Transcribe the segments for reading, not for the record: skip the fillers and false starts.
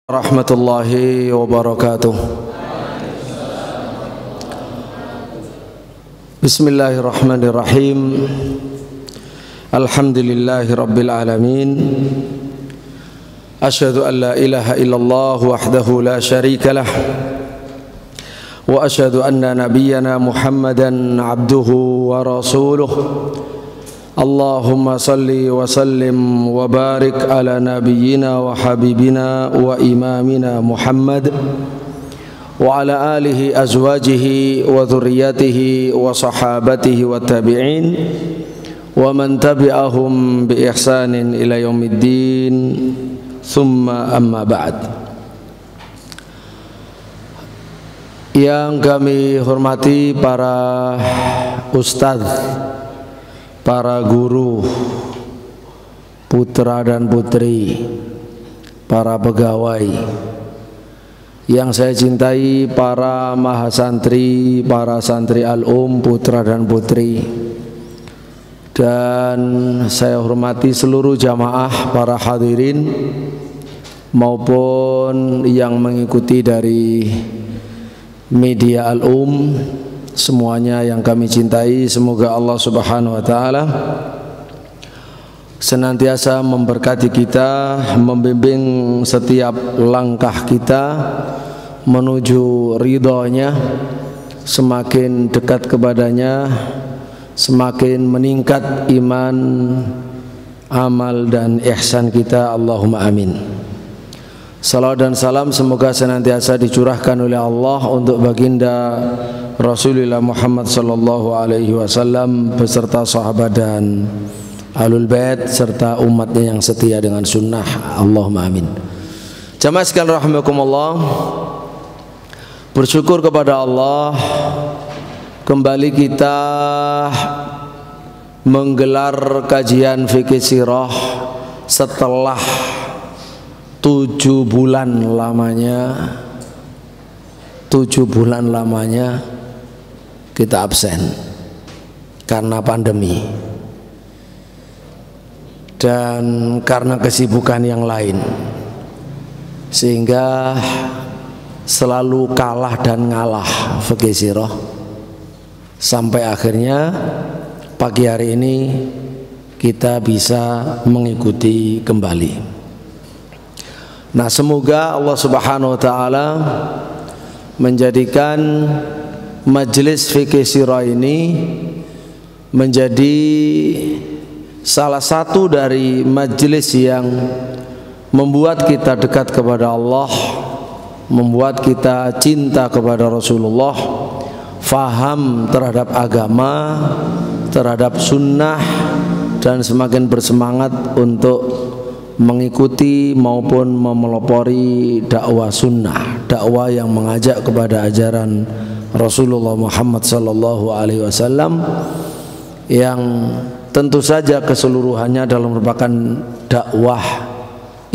Warahmatullahi wabarakatuh. Bismillahirrahmanirrahim. Alhamdulillahi rabbil alamin. Asyhadu an la ilaha illallah wahdahu la syarika lah. Wa asyhadu anna nabiyyana Muhammadan abduhu wa rasuluh. Allahumma salli wa sallim wa barik ala nabiyyina wa habibina wa imamina Muhammad wa ala alihi azwajihi wa dhurriyyatihi wa sahabatihi wa tabi'in wa man tabi'ahum bi ihsanin ila yaumiddin thumma amma ba'd. Yang kami hormati para ustadz, para guru, putra dan putri, para pegawai, yang saya cintai para mahasantri, para santri al-um, putra dan putri, dan saya hormati seluruh jamaah para hadirin maupun yang mengikuti dari media al-um. Semuanya yang kami cintai, semoga Allah Subhanahu wa taala senantiasa memberkati kita, membimbing setiap langkah kita menuju ridhonya, semakin dekat kepadanya, semakin meningkat iman, amal dan ihsan kita. Allahumma amin. Salawat dan salam semoga senantiasa dicurahkan oleh Allah untuk baginda Rasulullah Muhammad sallallahu alaihi wasallam beserta sahabat dan ahlul bait serta umatnya yang setia dengan sunnah. Allahumma amin. Jamaah sekalian rahimakumullah, bersyukur kepada Allah kembali kita menggelar kajian fikih sirah setelah 7 bulan lamanya kita absen karena pandemi dan karena kesibukan yang lain, sehingga selalu kalah dan ngalah fikih sirah sampai akhirnya pagi hari ini kita bisa mengikuti kembali. Nah, semoga Allah Subhanahu wa taala menjadikan majelis fikih sirah ini menjadi salah satu dari majelis yang membuat kita dekat kepada Allah, membuat kita cinta kepada Rasulullah, faham terhadap agama, terhadap sunnah, dan semakin bersemangat untuk mengikuti maupun memelopori dakwah sunnah, dakwah yang mengajak kepada ajaran Rasulullah Muhammad sallallahu alaihi wasallam, yang tentu saja keseluruhannya adalah merupakan dakwah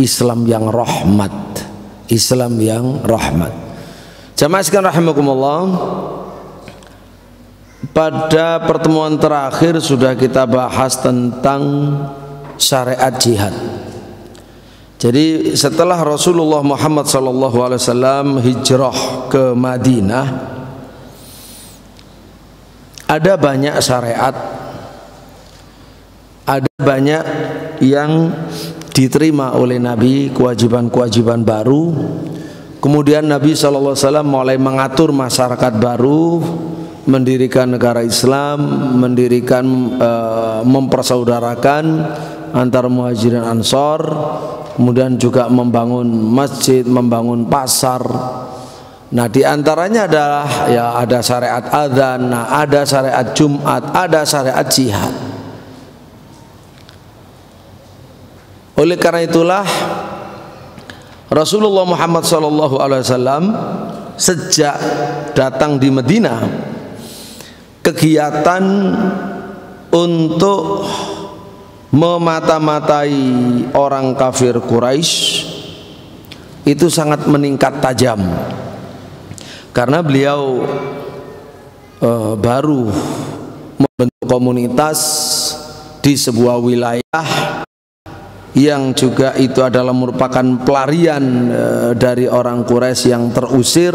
Islam yang rahmat, Islam yang rahmat. Jamaah sekalian rahimakumullah, pada pertemuan terakhir sudah kita bahas tentang syariat jihad. Jadi setelah Rasulullah Muhammad SAW hijrah ke Madinah, ada banyak syariat, ada banyak yang diterima oleh Nabi, kewajiban-kewajiban baru. Kemudian Nabi SAW mulai mengatur masyarakat baru, mendirikan negara Islam, mendirikan mempersaudarakan antara Muhajirin Ansor, kemudian juga membangun masjid, membangun pasar. Nah, diantaranya adalah ya ada syariat adzan, nah, ada syariat Jumat, ada syariat jihad. Oleh karena itulah Rasulullah Muhammad SAW sejak datang di Madinah, kegiatan untuk memata-matai orang kafir Quraisy itu sangat meningkat tajam, karena beliau baru membentuk komunitas di sebuah wilayah yang juga itu adalah merupakan pelarian dari orang Quraisy yang terusir.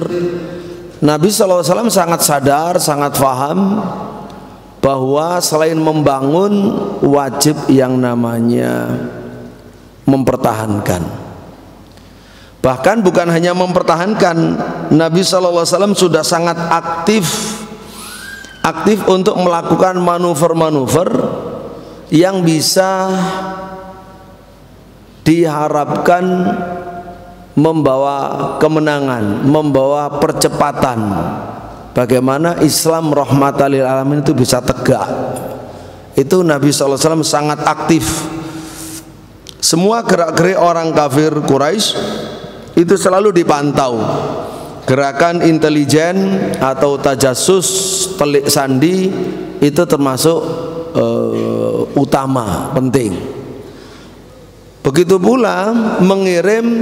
Nabi SAW sangat sadar, sangat paham bahwa selain membangun, wajib yang namanya mempertahankan. Bahkan bukan hanya mempertahankan, Nabi SAW sudah sangat aktif untuk melakukan manuver-manuver yang bisa diharapkan membawa kemenangan, membawa percepatan. Bagaimana Islam rahmatan lil alamin itu bisa tegak. Itu Nabi SAW sangat aktif. Semua gerak-gerik orang kafir Quraisy itu selalu dipantau. Gerakan intelijen atau tajassus, telik sandi itu termasuk utama, penting. Begitu pula mengirim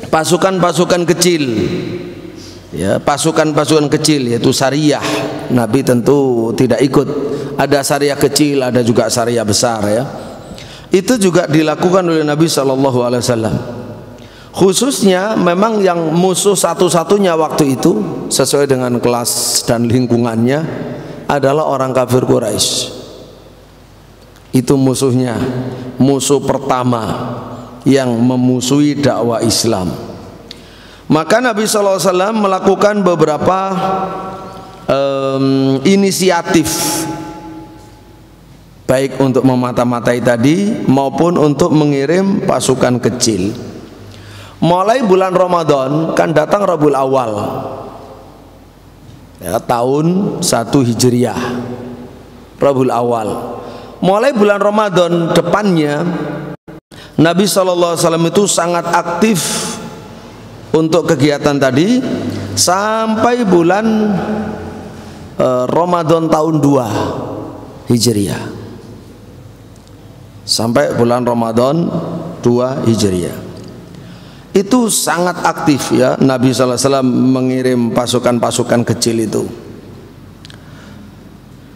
pasukan-pasukan kecil, ya, pasukan-pasukan kecil yaitu syariah. Nabi tentu tidak ikut. Ada syariah kecil, ada juga syariah besar, ya. Itu juga dilakukan oleh Nabi SAW. Khususnya memang yang musuh satu-satunya waktu itu sesuai dengan kelas dan lingkungannya adalah orang kafir Quraisy. Itu musuhnya, musuh pertama yang memusuhi dakwah Islam. Maka Nabi SAW melakukan beberapa inisiatif, baik untuk memata-matai tadi maupun untuk mengirim pasukan kecil. Mulai bulan Ramadan kan datang Rabiul Awal, ya, tahun 1 Hijriah, Rabiul Awal. Mulai bulan Ramadan depannya Nabi SAW itu sangat aktif untuk kegiatan tadi sampai bulan Ramadan tahun 2 Hijriah, sampai bulan Ramadan 2 Hijriah. Itu sangat aktif, ya, Nabi SAW mengirim pasukan-pasukan kecil itu.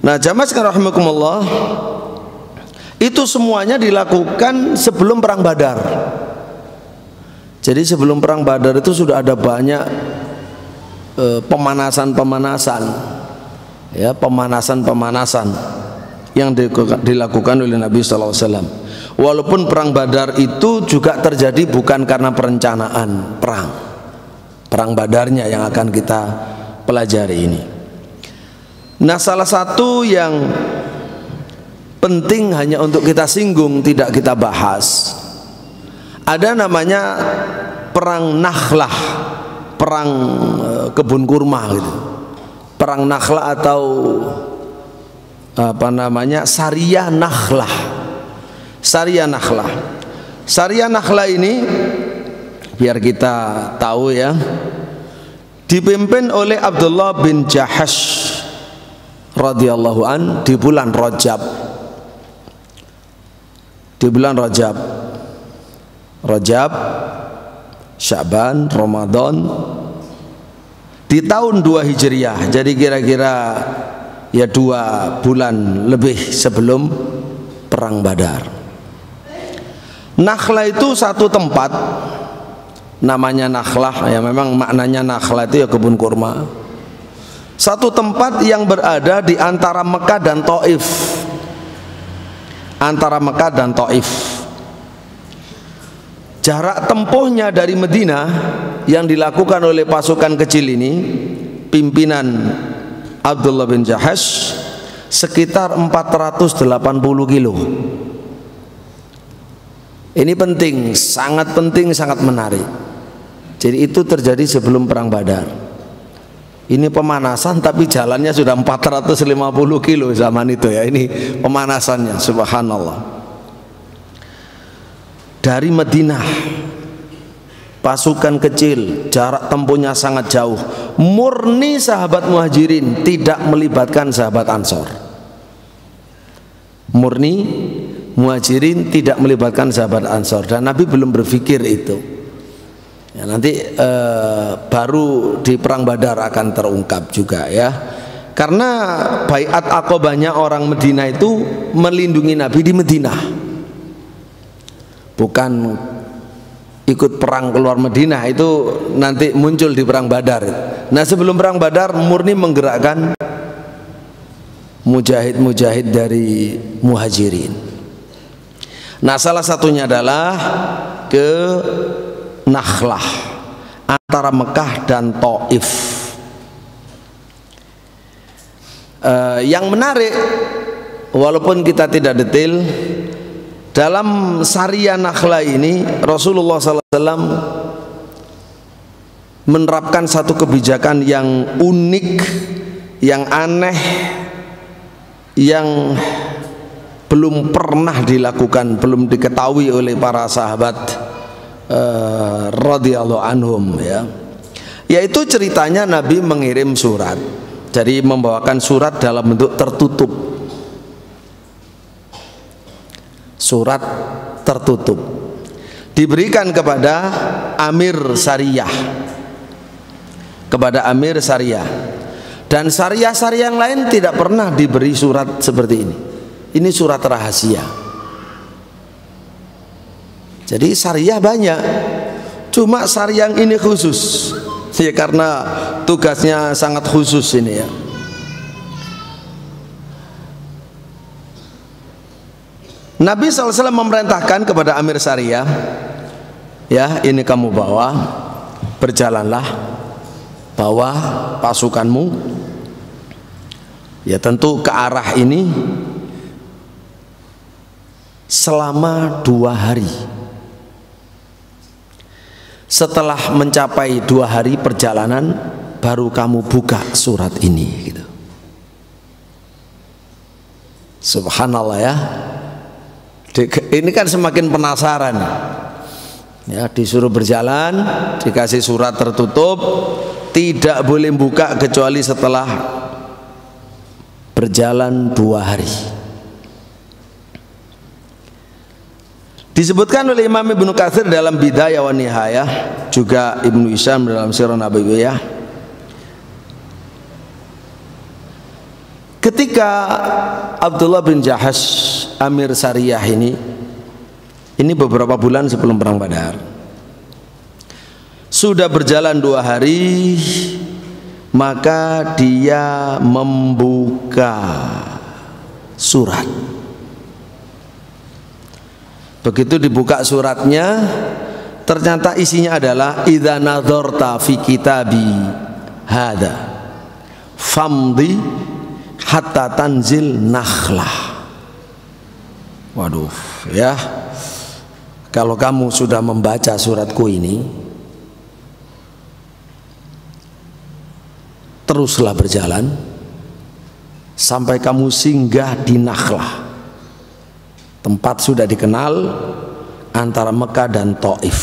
Nah, jamaah sekalian rahimakumullah, itu semuanya dilakukan sebelum perang Badar. Jadi sebelum perang Badar itu sudah ada banyak pemanasan-pemanasan, ya, pemanasan-pemanasan yang dilakukan oleh Nabi SAW. Walaupun perang Badar itu juga terjadi bukan karena perencanaan perang Badarnya yang akan kita pelajari ini. Nah, salah satu yang penting hanya untuk kita singgung, tidak kita bahas, ada namanya perang Nakhlah, perang kebun kurma gitu. Perang Nakhlah atau apa namanya, Sariyah Nakhlah. Sariyah Nakhlah. Sariyah Nakhlah ini biar kita tahu, ya, dipimpin oleh Abdullah bin Jahash radhiyallahu an di bulan Rajab. Di bulan Rajab, Sya'ban, Ramadan, di tahun 2 Hijriah. Jadi kira-kira ya 2 bulan lebih sebelum perang Badar. Nakhlah itu satu tempat, namanya Nakhlah, ya, memang maknanya Nakhlah itu ya kebun kurma. Satu tempat yang berada di antara Mekah dan Taif. Antara Mekah dan Taif. Jarak tempuhnya dari Madinah yang dilakukan oleh pasukan kecil ini, pimpinan Abdullah bin Jahash, sekitar 480 kilo. Ini penting, sangat menarik. Jadi itu terjadi sebelum perang Badar. Ini pemanasan tapi jalannya sudah 450 kilo zaman itu, ya. Ini pemanasannya, subhanallah. Dari Madinah, pasukan kecil, jarak tempuhnya sangat jauh. Murni sahabat Muhajirin, tidak melibatkan sahabat Ansor. Murni Muhajirin, tidak melibatkan sahabat Ansor. Dan Nabi belum berpikir itu. Ya, nanti baru di perang Badar akan terungkap juga, ya. Karena baiat Aqobahnya orang Madinah itu melindungi Nabi di Madinah, bukan ikut perang keluar Madinah, itu nanti muncul di perang Badar. Nah, sebelum perang Badar murni menggerakkan mujahid-mujahid dari Muhajirin. Nah, salah satunya adalah ke Nakhlah antara Mekah dan Taif. Yang menarik, walaupun kita tidak detail, dalam Sariyah Nakhlah ini Rasulullah SAW menerapkan satu kebijakan yang unik, yang aneh, yang belum pernah dilakukan, belum diketahui oleh para sahabat radhiyallahu anhum, ya. Yaitu ceritanya Nabi mengirim surat, jadi membawakan surat dalam bentuk tertutup, surat tertutup, diberikan kepada Amir Sariyah, kepada Amir Sariyah. Dan Sariyah-Sariyah yang lain tidak pernah diberi surat seperti ini. Ini surat rahasia. Jadi Sariyah banyak, cuma Sariyah yang ini khusus, ya, karena tugasnya sangat khusus ini, ya. Nabi SAW memerintahkan kepada Amir Sariyah, ya, ini kamu bawa, berjalanlah, bawa pasukanmu, ya, tentu ke arah ini selama 2 hari. Setelah mencapai 2 hari perjalanan, baru kamu buka surat ini, gitu. Subhanallah, ya. Ini kan semakin penasaran, ya. Disuruh berjalan, dikasih surat tertutup, tidak boleh buka kecuali setelah berjalan 2 hari. Disebutkan oleh Imam Ibnu Katsir dalam Bidayah wa Nihayah, juga Ibnu Hisham dalam Sirah Nabawiyah, ketika Abdullah bin Jahash Amir Sariyah ini beberapa bulan sebelum perang Badar, sudah berjalan 2 hari, maka dia membuka surat. Begitu dibuka suratnya, ternyata isinya adalah idza nadzarta fi kitabi hada famdi hatta tanzil Nakhlah. Waduh, ya. Kalau kamu sudah membaca suratku ini, teruslah berjalan sampai kamu singgah di Nakhlah. Tempat sudah dikenal antara Mekah dan Taif.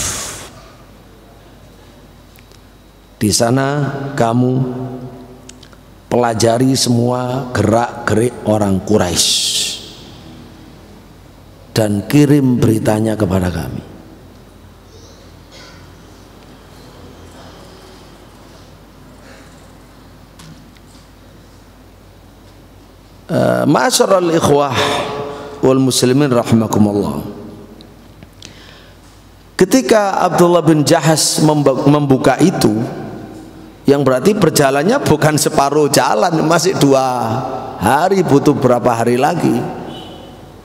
Di sana kamu pelajari semua gerak-gerik orang Quraisy dan kirim beritanya kepada kami. Ma'asyiral ikhwah wal muslimin rahimakumullah. Ketika Abdullah bin Jahash membuka itu, yang berarti perjalannya bukan separuh jalan, masih 2 hari, butuh berapa hari lagi,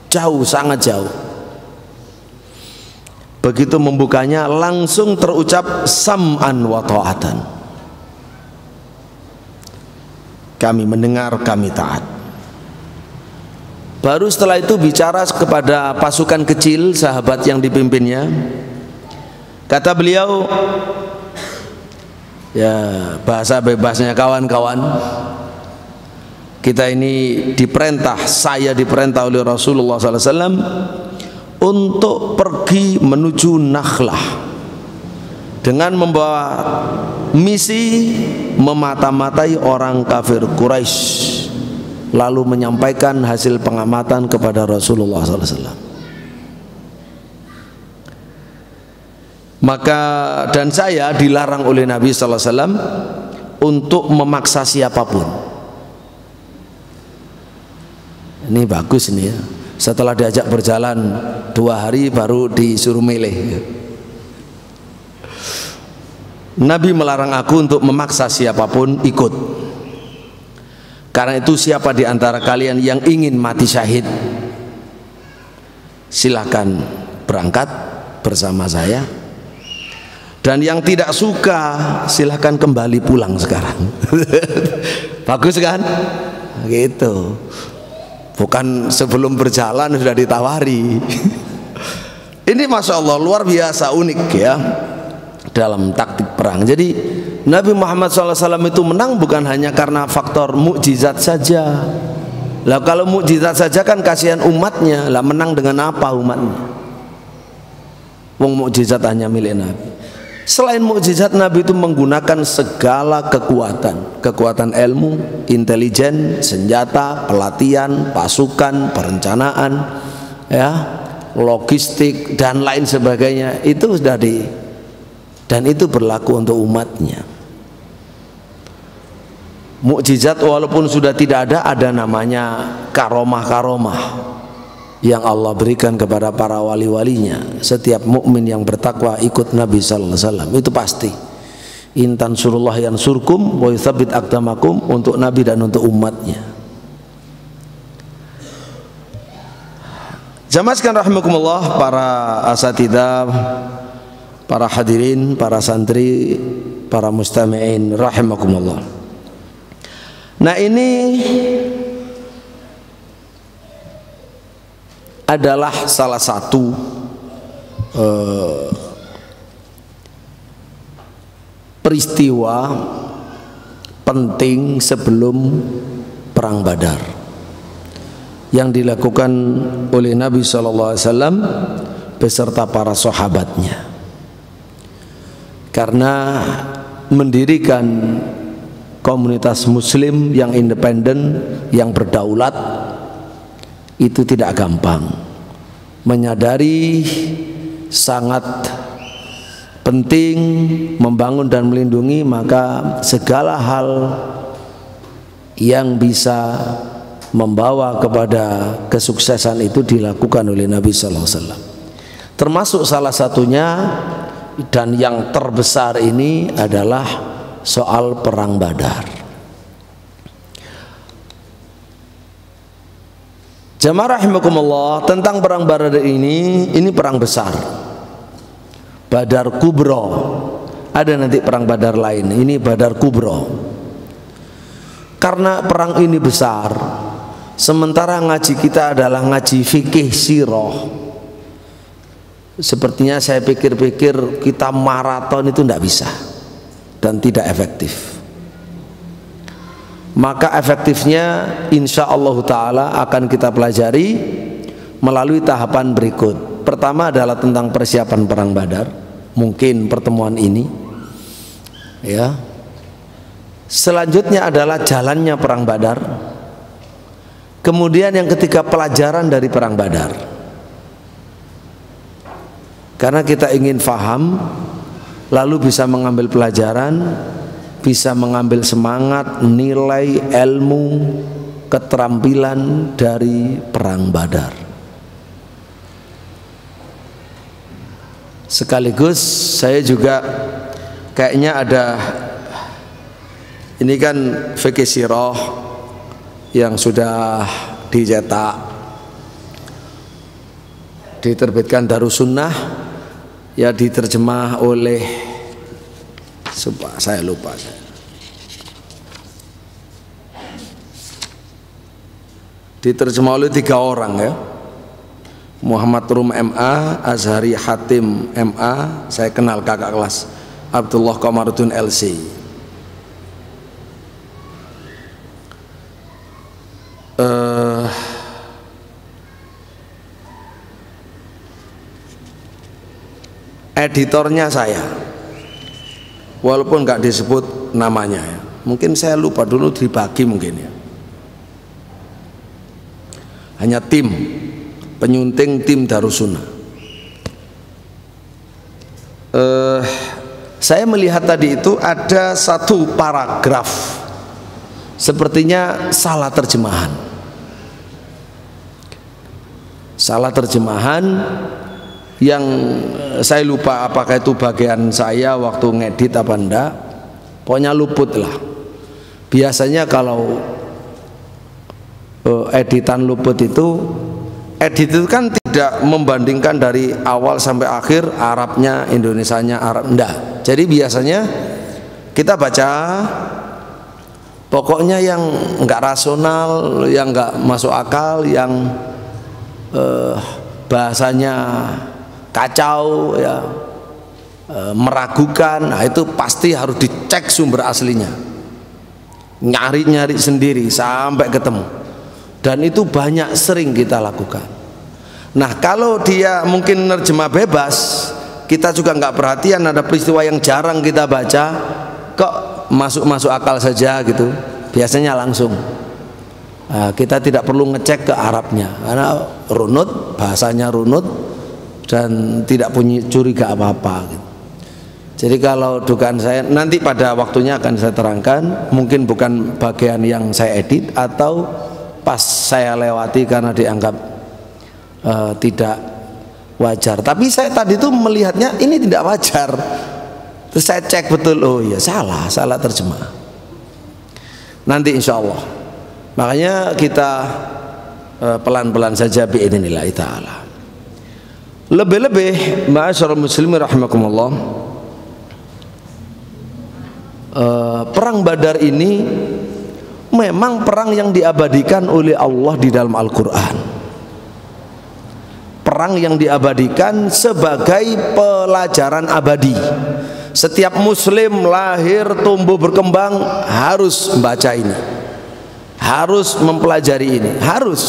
jauh, sangat jauh. Begitu membukanya langsung terucap sam'an wa ta'atan, kami mendengar, kami taat. Baru setelah itu bicara kepada pasukan kecil sahabat yang dipimpinnya. Kata beliau, ya, bahasa bebasnya kawan-kawan, kita ini diperintah, saya diperintah oleh Rasulullah SAW untuk pergi menuju Nakhlah dengan membawa misi memata-matai orang kafir Quraisy, lalu menyampaikan hasil pengamatan kepada Rasulullah SAW. Maka dan saya dilarang oleh Nabi SAW untuk memaksa siapapun. Ini bagus nih, ya. Setelah diajak berjalan 2 hari baru disuruh milih. Nabi melarang aku untuk memaksa siapapun ikut. Karena itu siapa di antara kalian yang ingin mati syahid, silakan berangkat bersama saya. Dan yang tidak suka silakan kembali pulang sekarang. Bagus kan? Gitu. Bukan sebelum berjalan sudah ditawari. Ini Masya Allah luar biasa unik ya dalam taktik perang. Jadi Nabi Muhammad SAW itu menang bukan hanya karena faktor mukjizat saja. Lah kalau mukjizat saja kan kasihan umatnya. Lah menang dengan apa umatnya? Wong mukjizat hanya milik Nabi. Selain mukjizat, Nabi itu menggunakan segala kekuatan ilmu, intelijen, senjata, pelatihan, pasukan, perencanaan, ya, logistik dan lain sebagainya. Itu sudah dan itu berlaku untuk umatnya. Mukjizat walaupun sudah tidak ada namanya karomah-karomah yang Allah berikan kepada para wali-walinya. Setiap mukmin yang bertakwa ikut Nabi sallallahu alaihi wasallam itu pasti. In tansurullah yansurkum wa yutsabbit aqdamakum, untuk Nabi dan untuk umatnya. Jamaah sekalian rahimakumullah, para asatidzah, para hadirin, para santri, para mustami'in rahimakumullah. Nah, ini adalah salah satu peristiwa penting sebelum perang Badar yang dilakukan oleh Nabi SAW beserta para sahabatnya, karena mendirikan komunitas muslim yang independen, yang berdaulat, itu tidak gampang. Menyadari sangat penting membangun dan melindungi, maka segala hal yang bisa membawa kepada kesuksesan itu dilakukan oleh Nabi sallallahu alaihi wasallam. Termasuk salah satunya dan yang terbesar ini adalah soal perang Badar. Jamaah rahimakumullah, tentang perang Badar ini perang besar, Badar Kubro. Ada nanti perang Badar lain, ini Badar Kubro. Karena perang ini besar, sementara ngaji kita adalah ngaji fikih sirah, sepertinya saya pikir-pikir kita maraton itu tidak bisa dan tidak efektif. Maka efektifnya insya Allah Ta'ala akan kita pelajari melalui tahapan berikut. Pertama adalah tentang persiapan perang Badar, mungkin pertemuan ini ya. Selanjutnya adalah jalannya perang Badar. Kemudian yang ketiga, pelajaran dari perang Badar. Karena kita ingin faham, lalu bisa mengambil pelajaran, bisa mengambil semangat, nilai, ilmu, keterampilan dari perang Badar. Sekaligus saya juga kayaknya ada, ini kan fikih sirah yang sudah dicetak, diterbitkan Darussunnah, ya, diterjemah oleh, saya lupa, diterjemah oleh 3 orang ya, Muhammad Rum MA, Azhari Hatim MA, saya kenal kakak kelas, Abdullah Komarudin LC. Editornya saya, walaupun nggak disebut namanya ya. Mungkin saya lupa dulu dibagi mungkin ya. Hanya tim penyunting tim Darussunnah. Saya melihat tadi itu ada satu paragraf sepertinya salah terjemahan. salah terjemahan yang saya lupa apakah itu bagian saya waktu ngedit apa enggak, pokoknya luput lah. Biasanya kalau editan luput itu, edit itu kan tidak membandingkan dari awal sampai akhir Arabnya, Indonesianya, Arab, enggak. Jadi biasanya kita baca pokoknya yang enggak rasional, yang enggak masuk akal, yang bahasanya kacau ya, meragukan, nah itu pasti harus dicek sumber aslinya, nyari-nyari sendiri sampai ketemu, dan itu banyak sering kita lakukan. Nah kalau dia mungkin nerjemah bebas, kita juga nggak perhatian, ada peristiwa yang jarang kita baca kok masuk akal saja gitu, biasanya langsung. Nah, kita tidak perlu ngecek ke Arabnya karena runut, bahasanya runut dan tidak punya curiga apa-apa gitu. Jadi kalau dugaan saya nanti pada waktunya akan saya terangkan, mungkin bukan bagian yang saya edit atau pas saya lewati karena dianggap tidak wajar. Tapi saya tadi itu melihatnya ini tidak wajar, terus saya cek betul, oh iya salah terjemah. Nanti insya Allah, makanya kita pelan-pelan saja biidznillah ta'ala. Lebih-lebih ma'asyiral muslimin rahimakumullah, perang Badar ini memang perang yang diabadikan oleh Allah di dalam Al-Quran, perang yang diabadikan sebagai pelajaran abadi. Setiap muslim lahir tumbuh berkembang harus membaca ini, harus mempelajari ini, harus.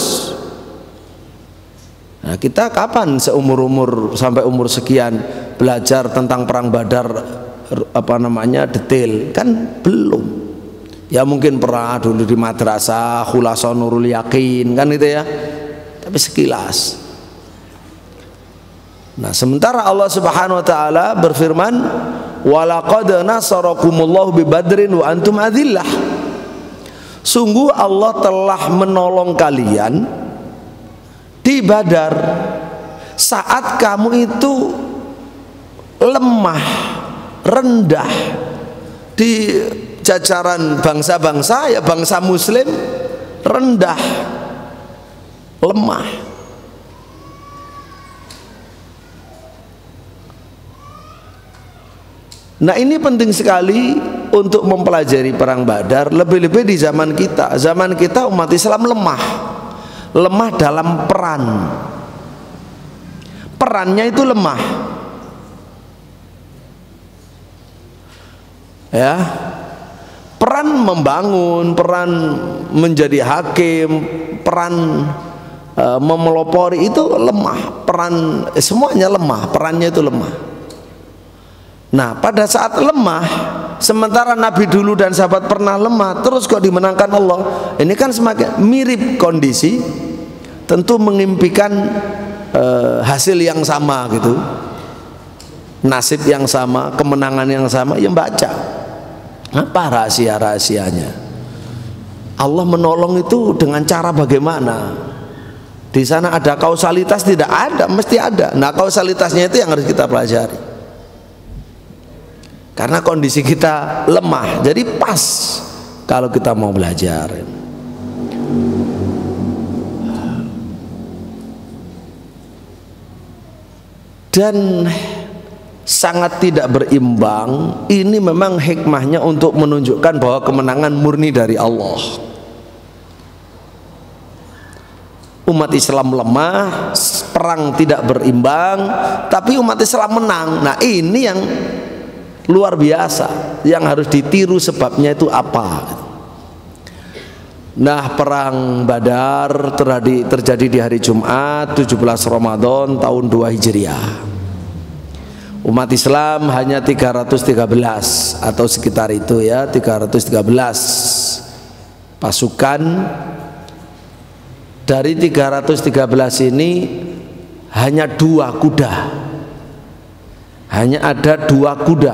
Nah, kita kapan seumur-umur sampai umur sekian belajar tentang perang Badar detail? Kan belum. Ya mungkin pernah dulu di madrasah Khulasan Nurul Yakin kan itu ya, tapi sekilas. Nah, sementara Allah Subhanahu wa taala berfirman, "Walaqad nasarakumullahu bi Badrin wa antum adillah." Sungguh Allah telah menolong kalian di Badar saat kamu itu lemah, rendah di jajaran bangsa-bangsa, ya bangsa muslim rendah, lemah. Nah ini penting sekali untuk mempelajari perang Badar, lebih-lebih di zaman kita. Zaman kita umat Islam lemah dalam perannya itu lemah ya, peran membangun, peran menjadi hakim, peran memelopori itu lemah, peran semuanya lemah, perannya itu lemah. Nah pada saat lemah, sementara Nabi dulu dan sahabat pernah lemah, terus kok dimenangkan Allah, ini kan semakin mirip kondisi, tentu mengimpikan hasil yang sama gitu, nasib yang sama, kemenangan yang sama. Ya baca apa rahasia-rahasianya, Allah menolong itu dengan cara bagaimana? Di sana ada kausalitas? Tidak ada, mesti ada. Nah kausalitasnya itu yang harus kita pelajari, karena kondisi kita lemah, jadi pas kalau kita mau belajar. Dan sangat tidak berimbang, ini memang hikmahnya untuk menunjukkan bahwa kemenangan murni dari Allah. Umat Islam lemah, perang tidak berimbang, tapi umat Islam menang. Nah ini yang luar biasa, yang harus ditiru. Sebabnya itu apa? Nah perang Badar terjadi di hari Jumat 17 Ramadan tahun 2 Hijriah. Umat Islam hanya 313 atau sekitar itu ya, 313 pasukan. Dari 313 ini hanya 2 kuda, hanya ada 2 kuda,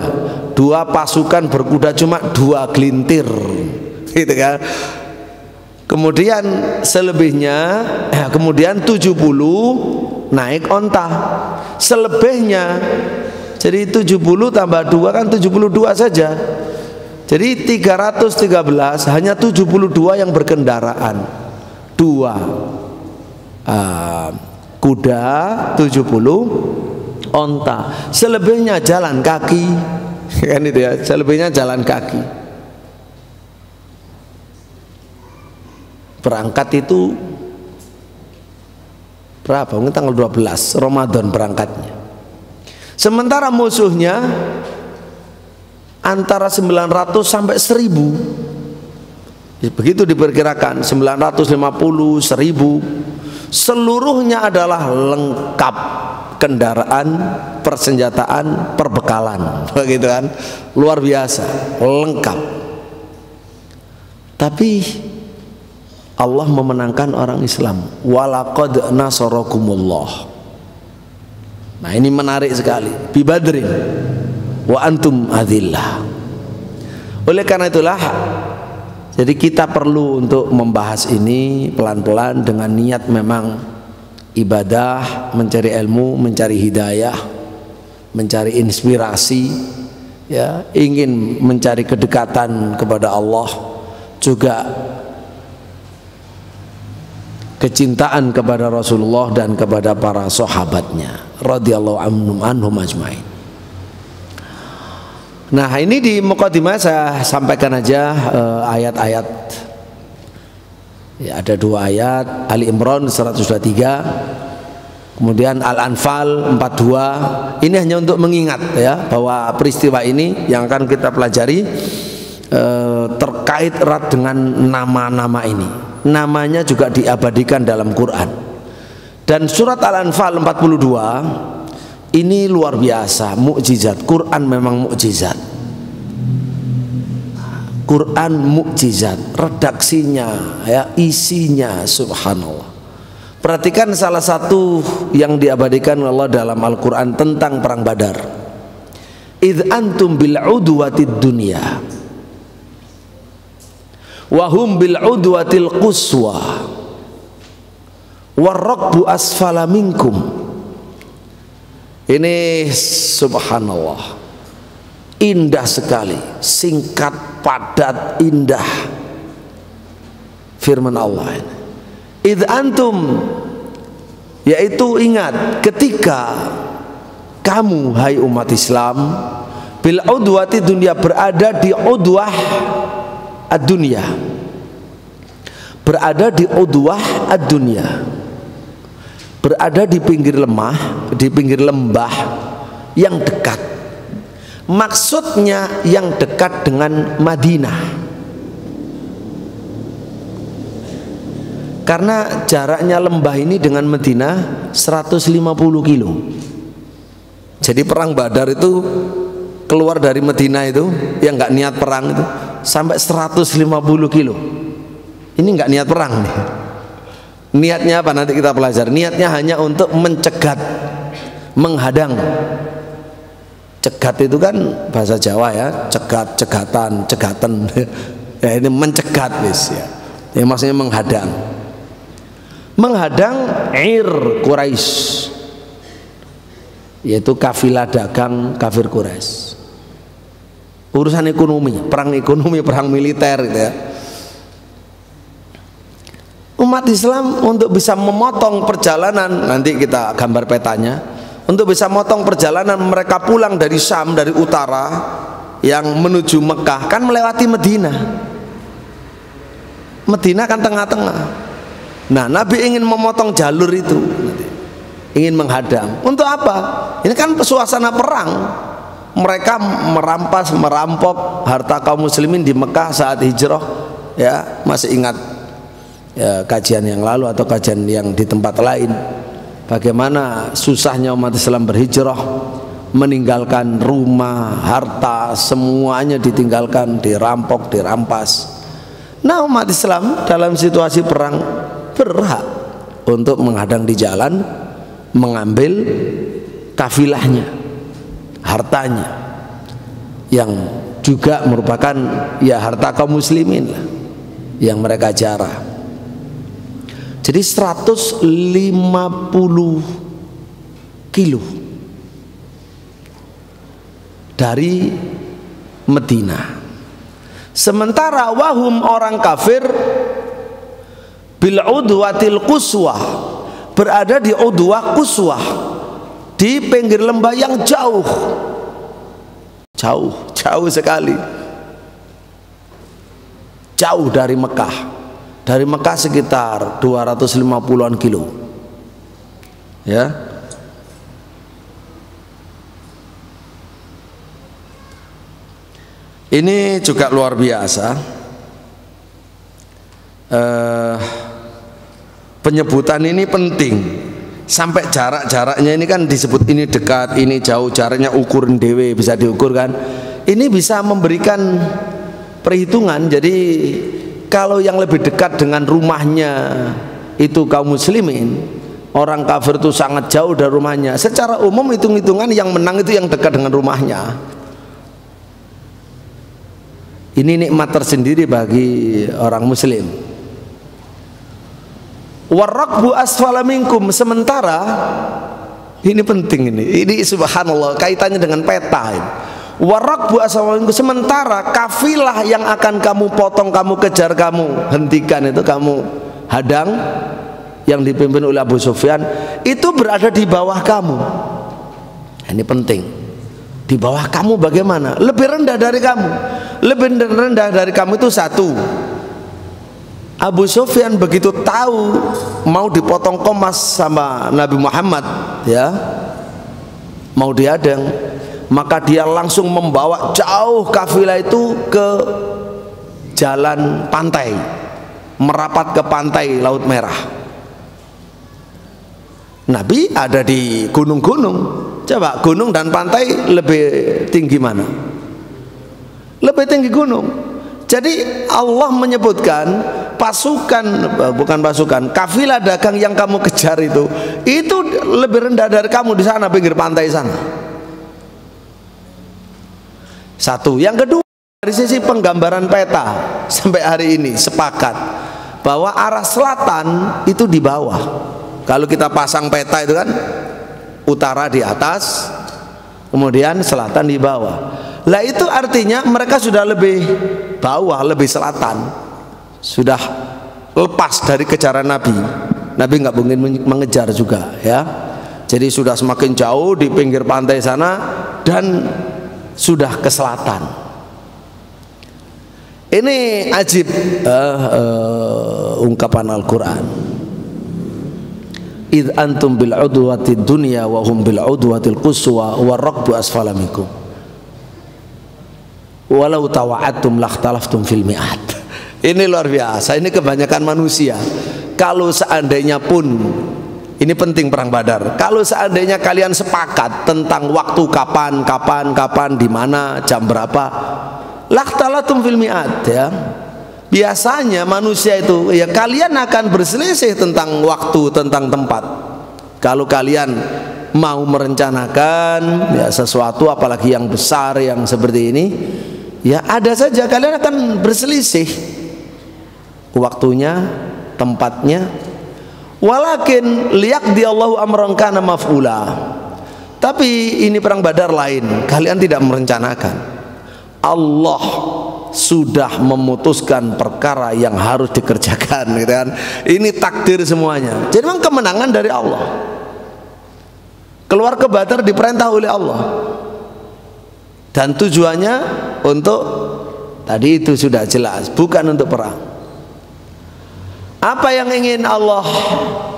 2 pasukan berkuda, cuma 2 gelintir gitu kan. Kemudian selebihnya kemudian 70 naik onta. Selebihnya jadi 70 tambah 2 kan 72 saja. Jadi 313, hanya 72 yang berkendaraan. 2 kuda, 70 onta. Selebihnya jalan kaki. Kan itu ya, selebihnya jalan kaki. Berangkat itu berapa? Mungkin tanggal 12 Ramadan berangkatnya. Sementara musuhnya antara 900 sampai 1000. Begitu diperkirakan, 950, 1000. Seluruhnya adalah lengkap kendaraan, persenjataan, perbekalan, begitu kan? Luar biasa, lengkap. Tapi Allah memenangkan orang Islam. Walaqad nasarakumullah. Nah, ini menarik sekali. Bi Badrin wa antum adillah. Oleh karena itulah, jadi kita perlu untuk membahas ini pelan-pelan dengan niat memang ibadah, mencari ilmu, mencari hidayah, mencari inspirasi, ya, ingin mencari kedekatan kepada Allah, juga kecintaan kepada Rasulullah dan kepada para sahabatnya radhiyallahu anhum ajmain. Nah, ini di mukadimah saya sampaikan aja ayat-ayat. Ya, ada 2 ayat, Ali Imran 123, kemudian Al-Anfal 42. Ini hanya untuk mengingat ya bahwa peristiwa ini yang akan kita pelajari terkait erat dengan nama-nama ini. Namanya juga diabadikan dalam Quran. Dan surat Al-Anfal 42 ini luar biasa, mukjizat. Quran memang mukjizat. Quran mukjizat, redaksinya, ya, isinya subhanallah. Perhatikan salah satu yang diabadikan Allah dalam Al-Quran tentang perang Badar. Idh antum bil udwatid dunya wahum bil udwatil quswa warrakbu asfala minkum. Ini subhanallah, indah sekali, singkat, padat, indah firman Allah ini. Idh antum, yaitu ingat ketika kamu hai umat Islam, bil udwati dunia, berada di udwah ad-dunya, berada di udwah ad-dunya, berada di pinggir lemah, di pinggir lembah yang dekat. Maksudnya yang dekat dengan Madinah, karena jaraknya lembah ini dengan Madinah 150 kilo. Jadi perang Badar itu keluar dari Madinah itu, yang nggak niat perang itu sampai 150 kilo. Ini nggak niat perang nih. Niatnya apa nanti kita pelajari. Niatnya hanya untuk mencegat, menghadang. Cegat itu kan bahasa Jawa ya, cegat, cegatan, cegatan. Ya, ini mencegat wis ya. Ini maksudnya menghadang. Menghadang Quraisy, yaitu kafilah dagang kafir Quraisy. Urusan ekonomi, perang ekonomi, perang militer gitu ya. Umat Islam untuk bisa memotong perjalanan, nanti kita gambar petanya, untuk bisa memotong perjalanan mereka pulang dari Syam, dari utara yang menuju Mekah, kan melewati Madinah. Madinah kan tengah-tengah. Nah, Nabi ingin memotong jalur itu, ingin menghadang. Untuk apa? Ini kan suasana perang. Mereka merampas, merampok harta kaum muslimin di Mekah saat hijrah. Ya, masih ingat ya, kajian yang lalu atau kajian yang di tempat lain, bagaimana susahnya umat Islam berhijrah, meninggalkan rumah, harta, semuanya ditinggalkan, dirampok, dirampas. Nah, umat Islam dalam situasi perang berhak untuk menghadang di jalan, mengambil kafilahnya, hartanya, yang juga merupakan ya harta kaum muslimin lah, yang mereka jarah. Jadi 150 kilo dari Medina. Sementara wahum orang kafir bil udwatil quswah, berada di udwah quswah, di pinggir lembah yang jauh sekali, jauh dari Mekah. Dari Mekah sekitar 250-an kilo, ya. Ini juga luar biasa. Penyebutan ini penting. Sampai jarak-jaraknya ini kan disebut, ini dekat, ini jauh, jaraknya ukuran dewe bisa diukur kan. Ini bisa memberikan perhitungan. Jadi kalau yang lebih dekat dengan rumahnya itu kaum muslimin, orang kafir itu sangat jauh dari rumahnya. Secara umum hitung-hitungan yang menang itu yang dekat dengan rumahnya. Ini nikmat tersendiri bagi orang muslim. Warrakbu asfala minkum, sementara ini penting, ini subhanallah kaitannya dengan peta ini. Warrakbu asfala minkum, sementara kafilah yang akan kamu potong, kamu kejar, kamu hentikan, itu kamu hadang, yang dipimpin oleh Abu Sufyan, itu berada di bawah kamu. Ini penting. Di bawah kamu bagaimana? Lebih rendah dari kamu. Lebih rendah dari kamu itu satu. Abu Sufyan begitu tahu mau dipotong komas sama Nabi Muhammad, ya, mau dihadang, maka dia langsung membawa jauh kafilah itu ke jalan pantai, merapat ke pantai Laut Merah. Nabi ada di gunung-gunung. Coba gunung dan pantai lebih tinggi mana? Lebih tinggi gunung. Jadi Allah menyebutkan kafilah dagang yang kamu kejar itu lebih rendah dari kamu di sana, pinggir pantai sana. Satu. Yang kedua, dari sisi penggambaran peta sampai hari ini sepakat bahwa arah selatan itu di bawah. Kalau kita pasang peta itu kan utara di atas, kemudian selatan di bawah. Lah itu artinya mereka sudah lebih bawah, lebih selatan, sudah lepas dari kejaran Nabi. Nabi nggak mungkin mengejar juga, ya. Jadi sudah semakin jauh di pinggir pantai sana dan sudah ke selatan. Ini ajib ungkapan Al-Quran. Idh antum bil udwati dunya wa hum bil udwatil quswa warrakbu asfala minkum walau tawa'atum lakhtalaftum fil mi'at. Ini luar biasa. Ini kebanyakan manusia. Kalau seandainya pun, ini penting perang Badar, kalau seandainya kalian sepakat tentang waktu kapan, di mana, jam berapa, lakhtalaftum fil mi'at, ya. Biasanya manusia itu, ya, kalian akan berselisih tentang waktu, tentang tempat. Kalau kalian mau merencanakan, ya, sesuatu apalagi yang besar yang seperti ini, ya ada saja kalian akan berselisih waktunya, tempatnya. Walakin liyaqdi Allahu amran kana maf'ula. Tapi ini perang Badar lain, kalian tidak merencanakan. Allah sudah memutuskan perkara yang harus dikerjakan, gitu kan. Ini takdir semuanya. Jadi memang kemenangan dari Allah. Keluar ke Badar diperintah oleh Allah. Dan tujuannya untuk, tadi itu sudah jelas, bukan untuk perang. Apa yang ingin Allah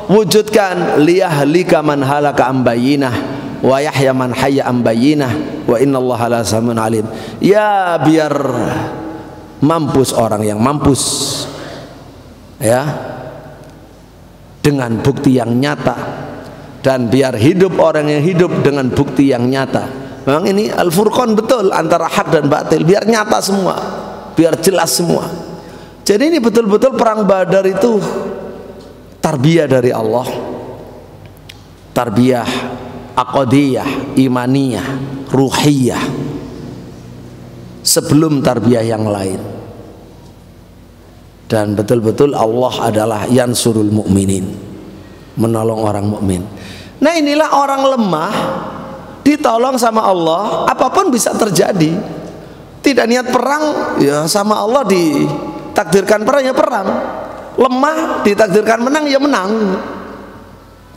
wujudkan? Liyahlika man halaka am bayyinah wa yahya man hayya am bayyinah wa innallaha la samiun alim. Ya, biar mampus orang yang mampus, ya, dengan bukti yang nyata, dan biar hidup orang yang hidup dengan bukti yang nyata. Memang ini Al-Furqan betul antara hak dan batil, biar nyata semua, biar jelas semua. Jadi ini betul-betul perang Badar itu tarbiyah dari Allah, tarbiyah aqdiyah, imaniyah, ruhiyah, sebelum tarbiyah yang lain. dan betul-betul Allah adalah yansurul mukminin, menolong orang mukmin. Nah, inilah orang lemah ditolong sama Allah, apapun bisa terjadi. Tidak niat perang, ya sama Allah ditakdirkan perang ya perang. Lemah ditakdirkan menang ya menang.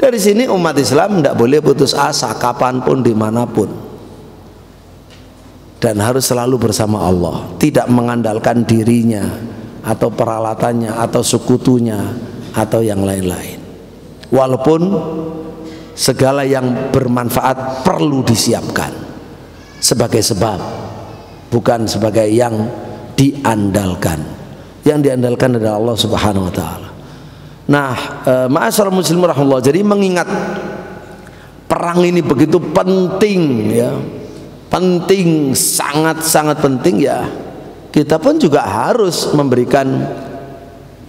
Dari sini umat Islam tidak boleh putus asa kapanpun dimanapun, dan harus selalu bersama Allah, tidak mengandalkan dirinya atau peralatannya atau sekutunya atau yang lain-lain. Walaupun segala yang bermanfaat perlu disiapkan sebagai sebab, bukan sebagai yang diandalkan. Yang diandalkan adalah Allah Subhanahu wa taala. Nah, ma'asyiral muslimin rahimahullah, jadi mengingat perang ini begitu penting ya. Penting, sangat-sangat penting ya. Kita pun juga harus memberikan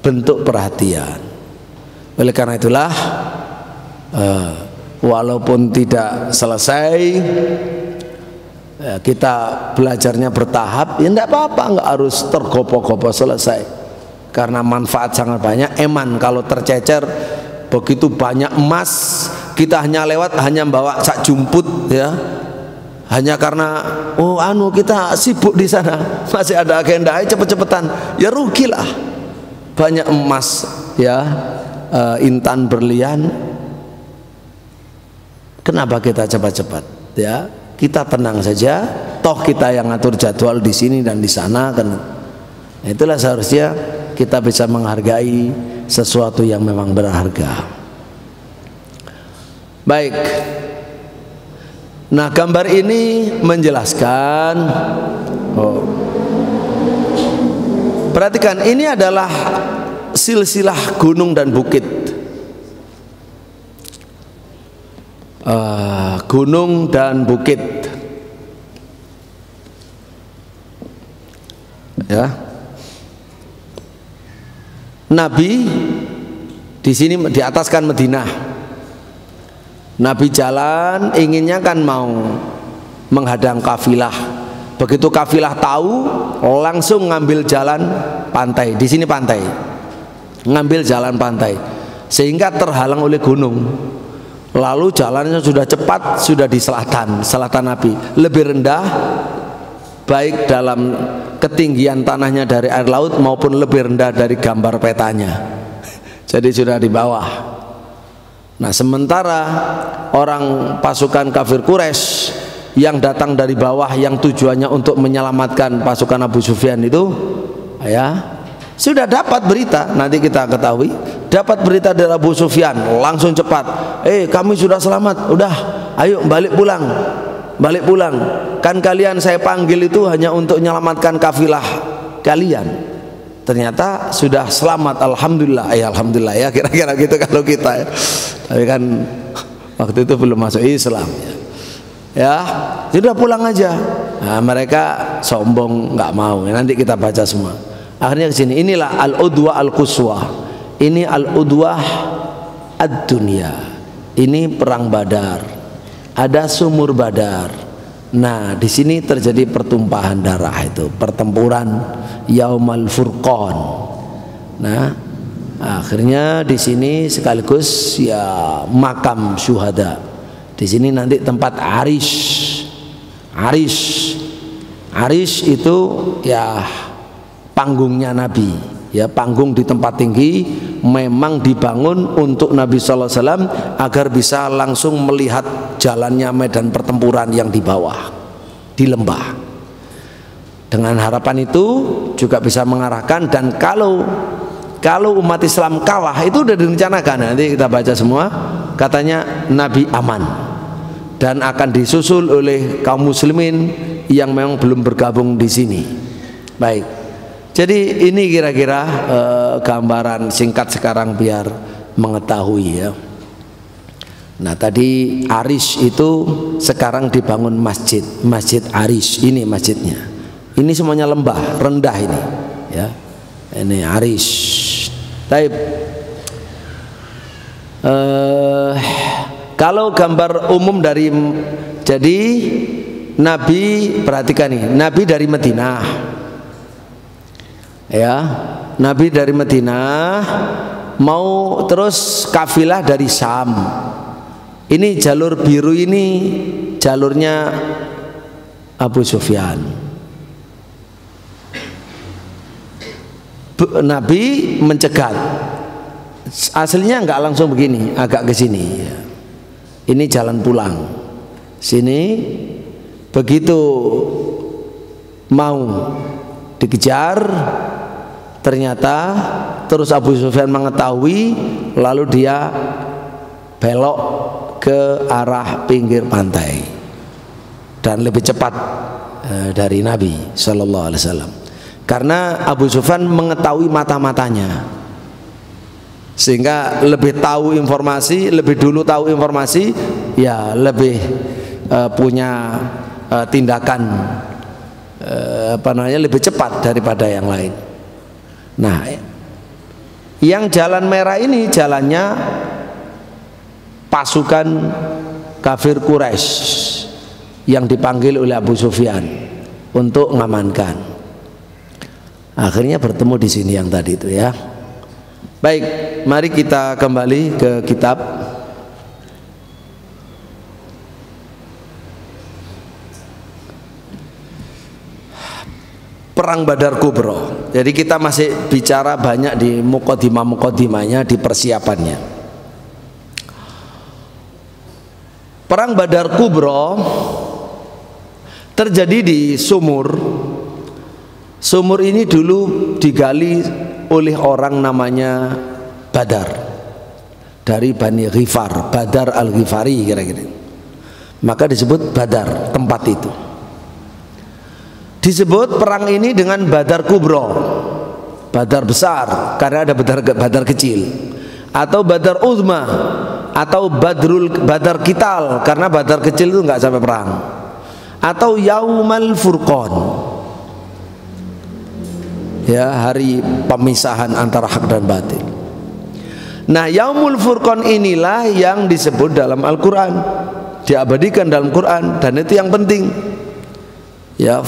bentuk perhatian. Oleh karena itulah walaupun tidak selesai, kita belajarnya bertahap, ya enggak apa-apa, enggak harus tergopoh-gopoh selesai, karena manfaat sangat banyak. Eman kalau tercecer begitu banyak emas, kita hanya lewat, hanya bawa sak jumput ya, hanya karena kita sibuk di sana, masih ada agenda, cepet-cepetan, ya rugilah. Banyak emas ya, intan berlian, kenapa kita cepat-cepat ya? Kita tenang saja, toh kita yang ngatur jadwal di sini dan di sana kan. Itulah seharusnya kita bisa menghargai sesuatu yang memang berharga. Baik. Nah, gambar ini menjelaskan, perhatikan, ini adalah silsilah gunung dan bukit. Gunung dan bukit ya. Nabi di sini di atas kan Madinah. Nabi jalan, inginnya kan mau menghadang kafilah. Begitu kafilah tahu, langsung ngambil jalan pantai. Di sini pantai, ngambil jalan pantai, sehingga terhalang oleh gunung. Lalu jalannya sudah cepat, sudah di selatan Nabi, lebih rendah, baik dalam ketinggian tanahnya dari air laut maupun lebih rendah dari gambar petanya. Jadi sudah di bawah. Nah, sementara orang pasukan kafir Quraisy yang datang dari bawah, yang tujuannya untuk menyelamatkan pasukan Abu Sufyan itu ya, sudah dapat berita, nanti kita ketahui, dapat berita dari Abu Sufyan, langsung cepat, kami sudah selamat, udah ayo balik pulang, kan kalian saya panggil itu hanya untuk menyelamatkan kafilah kalian, ternyata sudah selamat, alhamdulillah. Alhamdulillah ya, kira-kira gitu kalau kita ya. Tapi kan waktu itu belum masuk Islam ya, sudah pulang aja. Nah, mereka sombong, nggak mau ya, nanti kita baca semua. Akhirnya ke sini, inilah al-udwah al-quswa, ini al-udwah ad-dunya, ini perang Badar, ada sumur Badar. Nah, di sini terjadi pertumpahan darah, itu pertempuran Yaumal Furqan. Nah, akhirnya di sini sekaligus ya makam syuhada. Di sini nanti tempat Arish itu ya panggungnya Nabi ya, panggung di tempat tinggi, memang dibangun untuk Nabi sallallahu alaihi wasallam agar bisa langsung melihat jalannya medan pertempuran yang di bawah di lembah. Dengan harapan itu juga bisa mengarahkan, dan kalau umat Islam kalah, itu sudah direncanakan, nanti kita baca semua, katanya Nabi aman dan akan disusul oleh kaum muslimin yang memang belum bergabung di sini. Baik, jadi ini kira-kira gambaran singkat sekarang biar mengetahui ya. Nah, tadi Arish itu sekarang dibangun masjid Arish, ini masjidnya. Ini semuanya lembah rendah ini ya. Ini Arish. Taib. Kalau gambar umum dari, jadi Nabi, perhatikan nih, Nabi dari Madinah ya, Nabi dari Madinah mau terus kafilah dari Syam. Ini jalur biru ini jalurnya Abu Sufyan. Nabi mencegat. Aslinya nggak langsung begini, agak ke sini. Ini jalan pulang. Sini begitu mau dikejar, ternyata terus Abu Sufyan mengetahui, lalu dia belok ke arah pinggir pantai dan lebih cepat dari Nabi Shallallahu Alaihi Wasallam, karena Abu Sufyan mengetahui mata-matanya, sehingga lebih tahu informasi, lebih dulu tahu informasi, ya lebih punya tindakan lebih cepat daripada yang lain. Nah, yang jalan merah ini jalannya pasukan kafir Quraisy yang dipanggil oleh Abu Sufyan untuk mengamankan. Akhirnya bertemu di sini yang tadi itu ya. Baik, mari kita kembali ke kitab. Perang Badar Kubro. Jadi kita masih bicara banyak di mukadimah-mukadimahnya, di persiapannya. Perang Badar Kubro terjadi di sumur. Sumur ini dulu digali oleh orang namanya Badar, dari Bani Ghifar, Badar al-Ghifari kira-kira. Maka disebut Badar tempat itu. Disebut perang ini dengan Badar Kubro, Badar besar, karena ada Badar kecil, atau Badar Uzma, atau Badar Kital, karena Badar kecil itu nggak sampai perang, atau Yaumal Furqan, ya, hari pemisahan antara hak dan batil. Nah, Yaumul Furqan inilah yang disebut dalam Al-Quran, diabadikan dalam Quran, dan itu yang penting ya.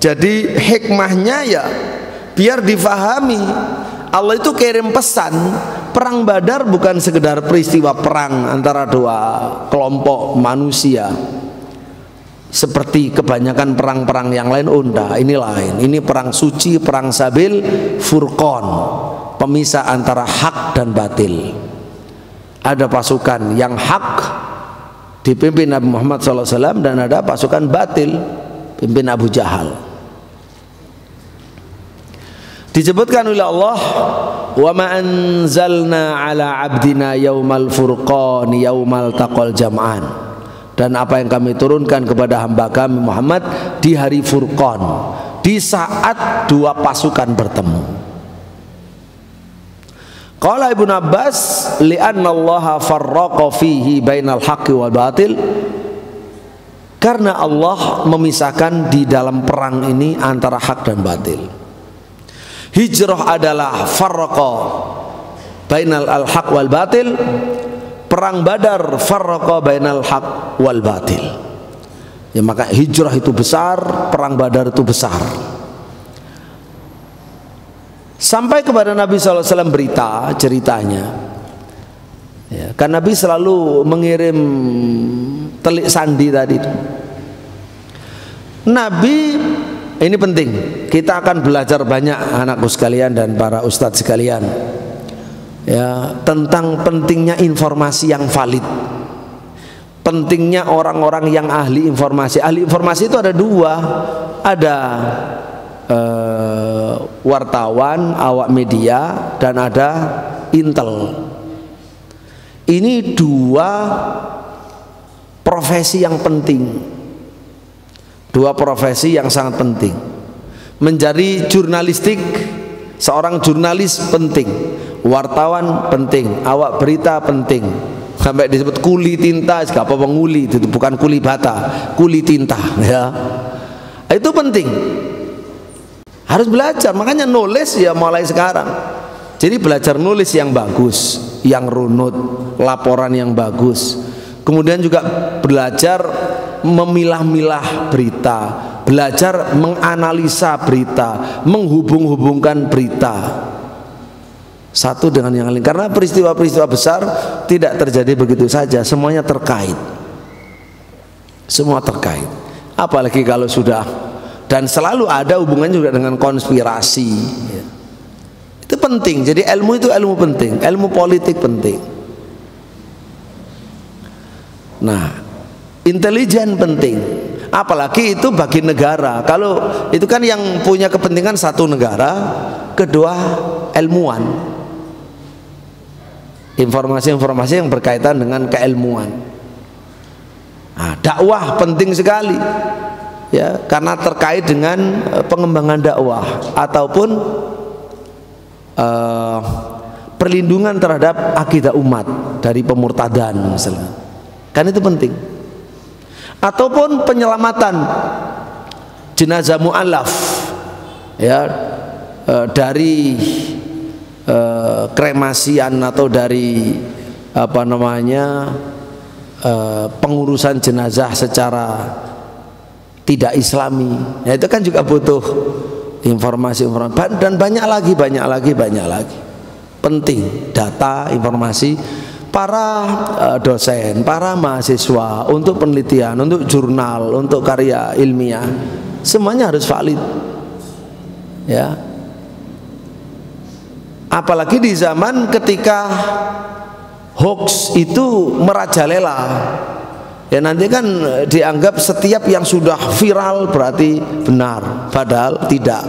Jadi hikmahnya ya biar difahami, Allah itu kirim pesan. Perang Badar bukan sekedar peristiwa perang antara dua kelompok manusia seperti kebanyakan perang-perang yang lain. Ini lain. Ini perang suci, perang sabil, Furqan, pemisah antara hak dan batil. Ada pasukan yang hak dipimpin Nabi Muhammad SAW, dan ada pasukan batil pimpin Abu Jahal. Disebutkan oleh Allah, wa ma anzalna ala abdina yaumal furqan yaumal taqal jam'an, dan apa yang kami turunkan kepada hamba kami Muhammad di hari Furqan, di saat dua pasukan bertemu. Qala Ibnu Abbas, li'anna Allah farraqa fihi bainal haqqi wal batil, karena Allah memisahkan di dalam perang ini antara hak dan batil. Hijrah adalah farraqa bainal al-haq wal batil. Perang Badar farraqa bainal haq wal batil. Ya, maka hijrah itu besar, perang Badar itu besar. Sampai kepada Nabi SAW berita, ceritanya ya, kan Nabi selalu mengirim telik sandi tadi. Nabi, ini penting, kita akan belajar banyak anakku sekalian dan para ustadz sekalian ya, tentang pentingnya informasi yang valid, pentingnya orang-orang yang ahli informasi. Ahli informasi itu ada dua, ada wartawan, awak media, dan ada intel. Ini dua profesi yang penting, dua profesi yang sangat penting. Menjadi jurnalistik, seorang jurnalis penting, wartawan penting, awak berita penting. Sampai disebut kuli tinta, apa penguli itu bukan kuli bata, kuli tinta ya. Itu penting. Harus belajar, makanya nulis ya mulai sekarang. Jadi belajar nulis yang bagus, yang runut, laporan yang bagus. Kemudian juga belajar memilah-milah berita, belajar menganalisa berita, menghubung-hubungkan berita. Satu dengan yang lain. Karena peristiwa-peristiwa besar tidak terjadi begitu saja, semuanya terkait. Semua terkait. Apalagi kalau sudah, dan selalu ada hubungannya juga dengan konspirasi. Itu penting. Jadi ilmu itu ilmu penting, ilmu politik penting. Nah, intelijen penting. Apalagi itu bagi negara. Kalau itu kan yang punya kepentingan satu negara, kedua ilmuwan. Informasi-informasi yang berkaitan dengan keilmuan. Nah, dakwah penting sekali, ya, karena terkait dengan pengembangan dakwah ataupun perlindungan terhadap akidah umat dari pemurtadan misalnya. Kan itu penting. Ataupun penyelamatan jenazah mu'alaf, ya, dari kremasian atau dari apa namanya pengurusan jenazah secara tidak islami. Ya, itu kan juga butuh informasi-informasi dan banyak lagi penting data informasi para dosen, para mahasiswa untuk penelitian, untuk jurnal, untuk karya ilmiah, semuanya harus valid, ya. Apalagi di zaman ketika hoax itu merajalela, ya, nanti kan dianggap setiap yang sudah viral berarti benar, padahal tidak.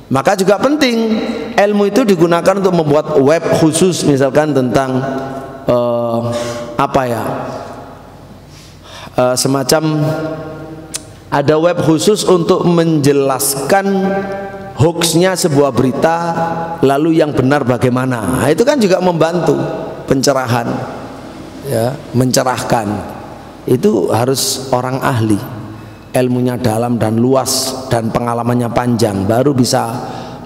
Maka juga penting ilmu itu digunakan untuk membuat web khusus, misalkan tentang semacam ada web khusus untuk menjelaskan hoaxnya sebuah berita, lalu yang benar bagaimana. Nah, itu kan juga membantu pencerahan, ya, mencerahkan. Itu harus orang ahli, ilmunya dalam dan luas dan pengalamannya panjang, baru bisa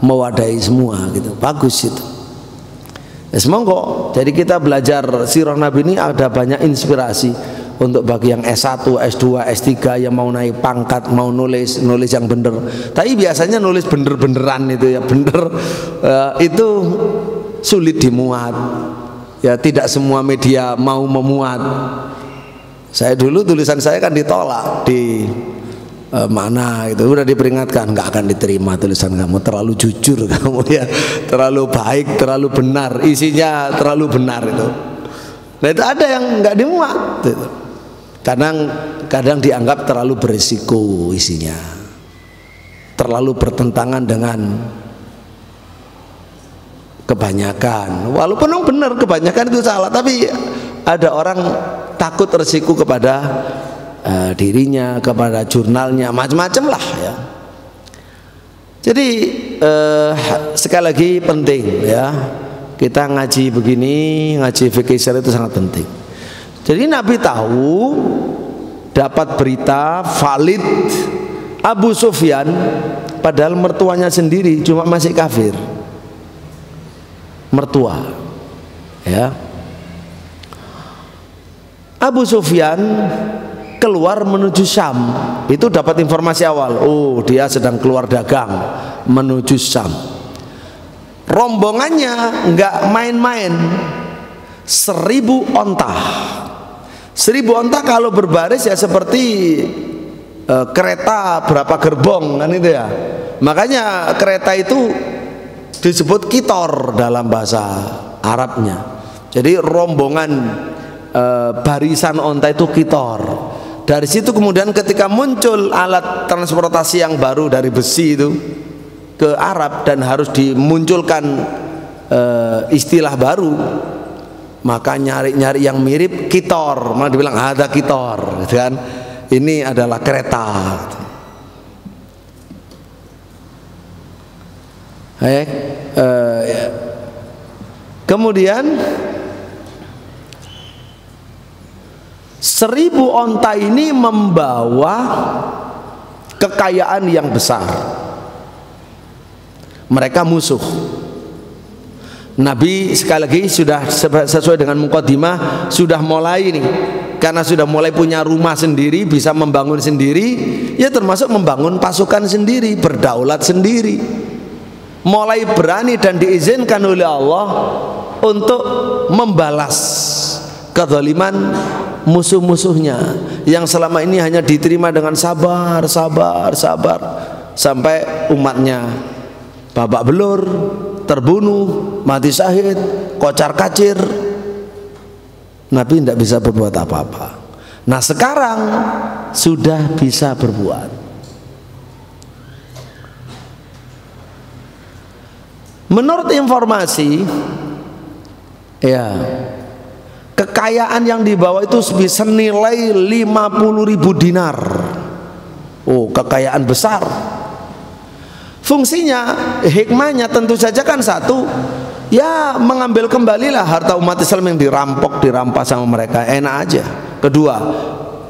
mewadahi semua gitu. Bagus itu. Ya, semoga jadi kita belajar sirah Nabi ini ada banyak inspirasi untuk bagi yang S1, S2, S3 yang mau naik pangkat, mau nulis yang bener. Tapi biasanya nulis bener-beneran itu, ya, bener, itu sulit dimuat. Ya, tidak semua media mau memuat. Saya dulu tulisan saya kan ditolak di mana itu, udah diperingatkan nggak akan diterima tulisan kamu, terlalu jujur kamu, ya, terlalu baik, terlalu benar, isinya terlalu benar itu. Nah, itu ada yang nggak dimuat gitu. Kadang dianggap terlalu berisiko isinya, terlalu bertentangan dengan kebanyakan. Walaupun memang benar kebanyakan itu salah, tapi ada orang takut resiko kepada dirinya, kepada jurnalnya, macam-macam lah, ya. Jadi sekali lagi penting, ya, kita ngaji begini, ngaji fikih syar'i itu sangat penting. Jadi Nabi tahu, dapat berita valid, Abu Sufyan padahal mertuanya sendiri cuma masih kafir, mertua, ya. Abu Sufyan keluar menuju Syam, itu dapat informasi awal, oh dia sedang keluar dagang menuju Syam. Rombongannya nggak main-main, 1000 onta. 1000 onta kalau berbaris ya seperti kereta berapa gerbong kan itu, ya. Makanya kereta itu disebut kitor dalam bahasa Arabnya. Jadi rombongan barisan onta itu kitor. Dari situ kemudian ketika muncul alat transportasi yang baru dari besi itu ke Arab dan harus dimunculkan istilah baru, maka nyari-nyari yang mirip kitor, malah dibilang ada kitor, gitu kan? Ini adalah kereta. Kemudian 1000 onta ini membawa kekayaan yang besar. Mereka musuh. Nabi sekali lagi sudah sesuai dengan mukadimah sudah mulai nih, karena sudah mulai punya rumah sendiri, bisa membangun sendiri, ya termasuk membangun pasukan sendiri, berdaulat sendiri. mulai berani dan diizinkan oleh Allah untuk membalas kezaliman musuh-musuhnya yang selama ini hanya diterima dengan sabar sampai umatnya babak belur, terbunuh, mati syahid, kocar kacir. Nabi tidak bisa berbuat apa-apa. Nah sekarang sudah bisa berbuat. Menurut informasi, ya, kekayaan yang dibawa itu senilai 50.000 dinar. Oh, kekayaan besar. Fungsinya, hikmahnya tentu saja kan satu, ya mengambil kembalilah harta umat Islam yang dirampas sama mereka, enak aja. Kedua,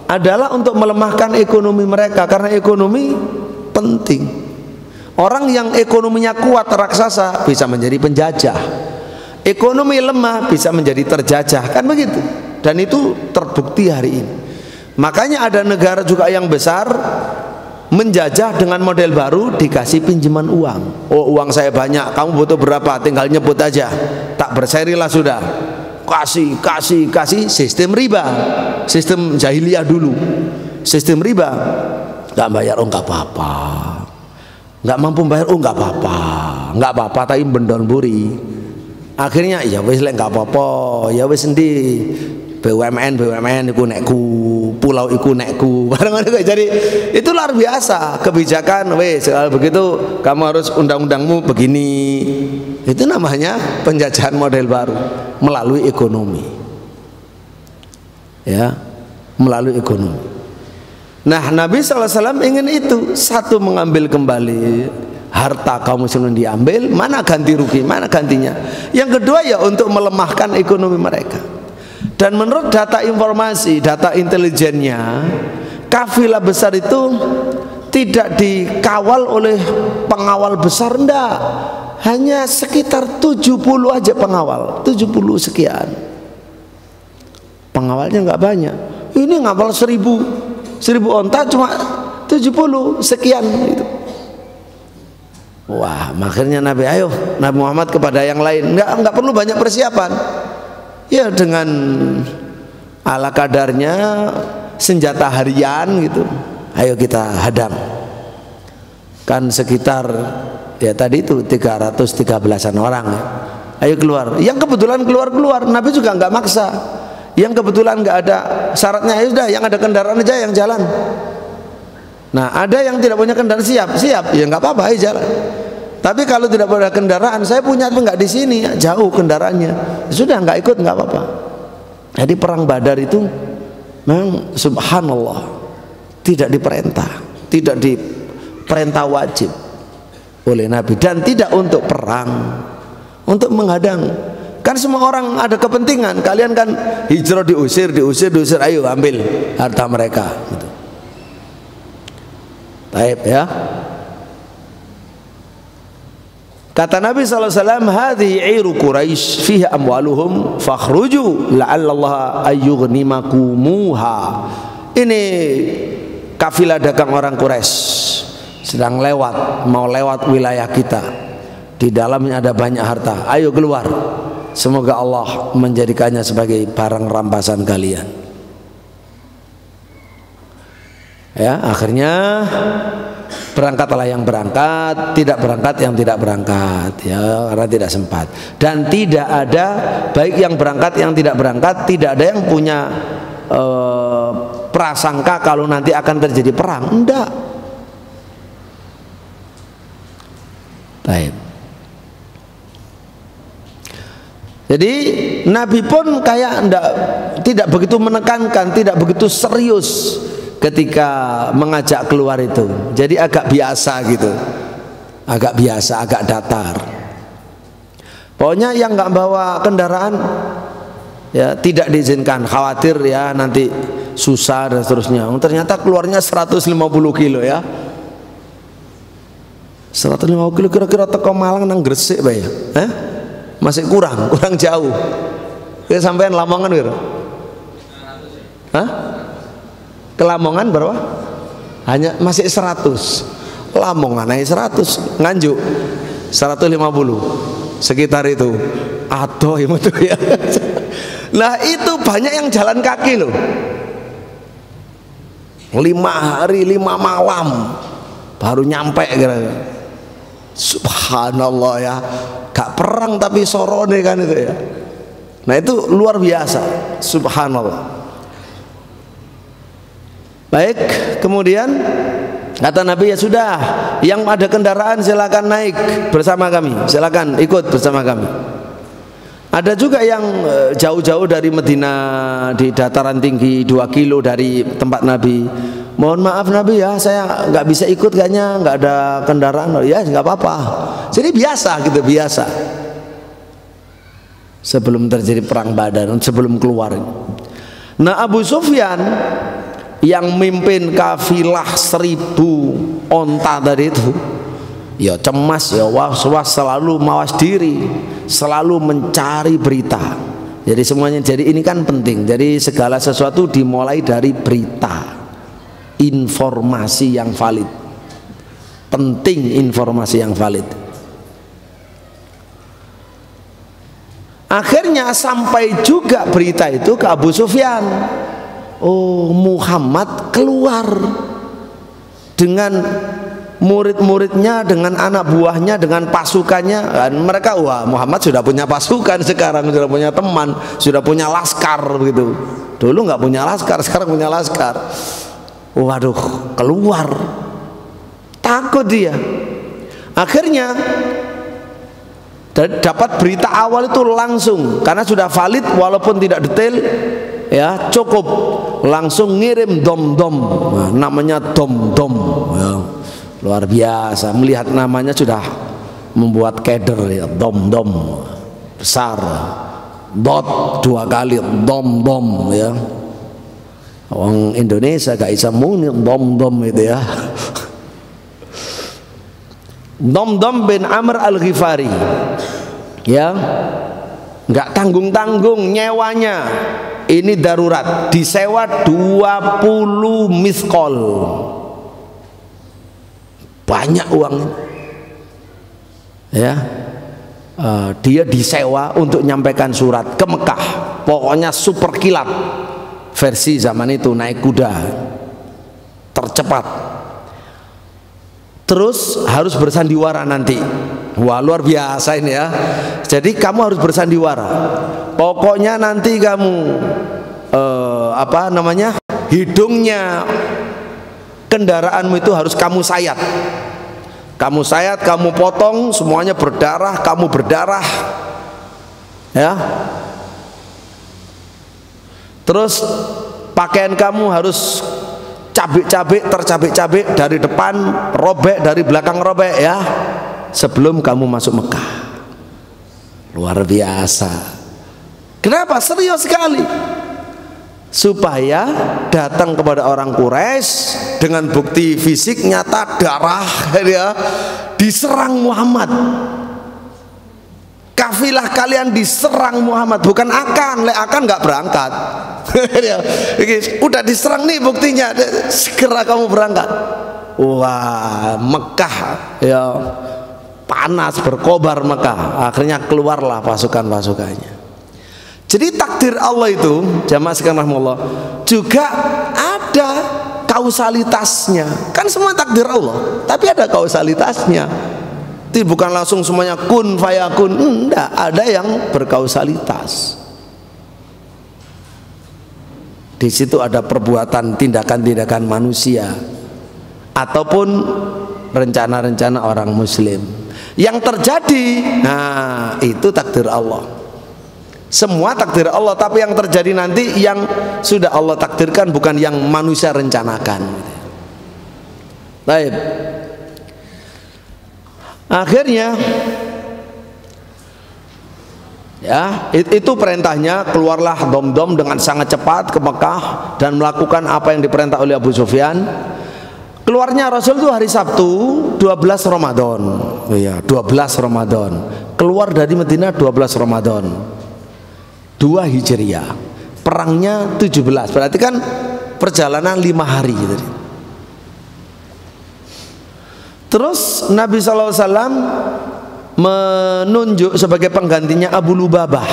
adalah untuk melemahkan ekonomi mereka, karena ekonomi penting. Orang yang ekonominya kuat, raksasa, bisa menjadi penjajah. Ekonomi lemah bisa menjadi terjajah, kan begitu. Dan itu terbukti hari ini. Makanya ada negara juga yang besar menjajah dengan model baru, dikasih pinjaman uang. Oh, uang saya banyak, kamu butuh berapa, tinggal nyebut aja, tak berserilah sudah. Kasih sistem riba, sistem jahiliyah dulu. Sistem riba, nggak bayar, oh nggak apa-apa. Nggak mampu bayar, oh nggak apa-apa, tapi bendon buri. Akhirnya ya wis lek nggak apa-apa, ya wis endi BUMN iku nekku, pulau iku nekku. Jadi itu luar biasa kebijakan. Wis kalau begitu kamu harus undang-undangmu begini. Itu namanya penjajahan model baru melalui ekonomi. Ya, melalui ekonomi. Nah, Nabi SAW ingin itu. Satu, mengambil kembali harta kaum muslimin diambil, mana ganti rugi, mana gantinya. Yang kedua ya untuk melemahkan ekonomi mereka. Dan menurut data informasi, data intelijennya, kafilah besar itu tidak dikawal oleh pengawal besar, enggak. Hanya sekitar 70 aja pengawal, 70 sekian. Pengawalnya enggak banyak. Ini ngawal 1000 onta cuma 70 sekian gitu. Wah, makanya Nabi Muhammad kepada yang lain, enggak perlu banyak persiapan. Ya dengan ala kadarnya senjata harian gitu. Ayo kita hadang. Kan sekitar ya tadi itu 313-an orang ya. Ayo keluar. Yang kebetulan keluar, Nabi juga enggak maksa. Yang kebetulan nggak ada syaratnya, ya sudah, yang ada kendaraan aja yang jalan. Nah, ada yang tidak punya kendaraan, siap, ya nggak apa-apa, ayo jalan. Tapi kalau tidak punya kendaraan, saya punya tapi nggak di sini, jauh kendaraannya, sudah nggak ikut, nggak apa-apa. Jadi perang Badar itu memang subhanallah tidak diperintah wajib oleh Nabi, dan tidak untuk perang, untuk menghadang. Kan semua orang ada kepentingan. Kalian kan hijrah diusir, ayo ambil harta mereka gitu. Baik ya. Kata Nabi SAW, hadhihi 'iru Quraisy fiha amwaluhum fakhruju la'allallaha ayyughnimakumuha. Ini kafilah dagang orang Quraisy sedang mau lewat wilayah kita. Di dalamnya ada banyak harta. Ayo keluar. Semoga Allah menjadikannya sebagai barang rampasan kalian. Ya, akhirnya berangkatlah yang berangkat, tidak berangkat yang tidak berangkat, ya, karena tidak sempat. Dan tidak ada, baik yang berangkat yang tidak berangkat, tidak ada yang punya prasangka kalau nanti akan terjadi perang. Enggak. Baik. Jadi Nabi pun kayak tidak begitu menekankan, tidak begitu serius ketika mengajak keluar itu. Jadi agak biasa gitu, agak biasa, agak datar. Pokoknya yang nggak bawa kendaraan ya tidak diizinkan, khawatir ya nanti susah dan seterusnya. Ternyata keluarnya 150 kilo ya. 150 kilo kira-kira teko Malang nang Gresik Pak ya. Masih kurang jauh. Kita sampean Lamongan gitu. Hah? Ke Lamongan berapa? Hanya masih 100. Lamongan aja 100, Nganjuk 150 sekitar itu. Aduh itu ya. Nah itu banyak yang jalan kaki loh, 5 hari 5 malam baru nyampe kira-kira. Subhanallah ya, gak perang tapi sorone kan itu ya. Nah itu luar biasa, subhanallah. Baik, kemudian kata Nabi, ya sudah, yang ada kendaraan silakan naik bersama kami, silakan ikut bersama kami. Ada juga yang jauh-jauh dari Madinah, di dataran tinggi 2 kilo dari tempat Nabi. Mohon maaf Nabi ya, saya nggak bisa ikut kayaknya, nggak ada kendaraan. Ya nggak apa-apa. Jadi biasa gitu, biasa. Sebelum terjadi perang Badar, sebelum keluar. Nah Abu Sufyan yang mimpin kafilah 1000 onta tadi itu, ya cemas, ya was-was, selalu mawas diri, selalu mencari berita. Jadi semuanya, jadi ini kan penting. Jadi segala sesuatu dimulai dari berita, informasi yang valid. Penting informasi yang valid. Akhirnya sampai juga berita itu ke Abu Sufyan. Oh, Muhammad keluar dengan murid-muridnya, dengan anak buahnya, dengan pasukannya. Dan mereka, wah Muhammad sudah punya pasukan sekarang, sudah punya teman, sudah punya laskar begitu. Dulu nggak punya laskar, sekarang punya laskar. Waduh, keluar, takut dia. Akhirnya dapat berita awal itu langsung, karena sudah valid walaupun tidak detail ya, cukup langsung ngirim dom-dom. Nah, namanya dom-dom ya. Luar biasa, melihat namanya sudah membuat keder ya, dom-dom besar, dot 2 kali, dom-dom ya. Orang Indonesia gak bisa muni dom-dom itu ya. Dom-dom bin Amr al-Ghifari ya, nggak tanggung-tanggung nyewanya. Ini darurat, disewa 20 miskol, banyak uang ya. Dia disewa untuk menyampaikan surat ke Mekah. Pokoknya super kilat versi zaman itu, naik kuda tercepat. Terus harus bersandiwara nanti. Wah luar biasa ini ya. Jadi kamu harus bersandiwara. Pokoknya nanti kamu hidungnya kendaraanmu itu harus kamu sayat. Kamu sayat, kamu potong, semuanya berdarah, kamu berdarah. Ya. Terus pakaian kamu harus cabik-cabik, tercabik-cabik dari depan, robek dari belakang, robek ya, sebelum kamu masuk Mekah. Luar biasa. Kenapa? Serius sekali. Supaya datang kepada orang Quraisy dengan bukti fisik nyata, darah ya, diserang Muhammad. Kafilah kalian diserang Muhammad, bukan akan, akan nggak berangkat. Udah diserang nih buktinya, segera kamu berangkat. Wah, Mekah ya panas, berkobar Mekah. Akhirnya keluarlah pasukan-pasukannya. Jadi takdir Allah itu, jamaah sekalian rahmatullah, juga ada kausalitasnya. Kan semua takdir Allah, tapi ada kausalitasnya. Itu bukan langsung semuanya kun fayakun, enggak, ada yang berkausalitas. Di situ ada perbuatan, tindakan-tindakan manusia ataupun rencana-rencana orang muslim yang terjadi. Nah, itu takdir Allah. Semua takdir Allah, tapi yang terjadi nanti yang sudah Allah takdirkan, bukan yang manusia rencanakan. Baik. Akhirnya ya, itu perintahnya, keluarlah dom-dom dengan sangat cepat ke Mekah dan melakukan apa yang diperintah oleh Abu Sufyan. Keluarnya Rasul itu hari Sabtu 12 Ramadan. Iya, 12 Ramadan. Keluar dari Madinah 12 Ramadan 2 Hijriah. Perangnya 17. Berarti kan perjalanan 5 hari gitu. Terus Nabi SAW menunjuk sebagai penggantinya Abu Lubabah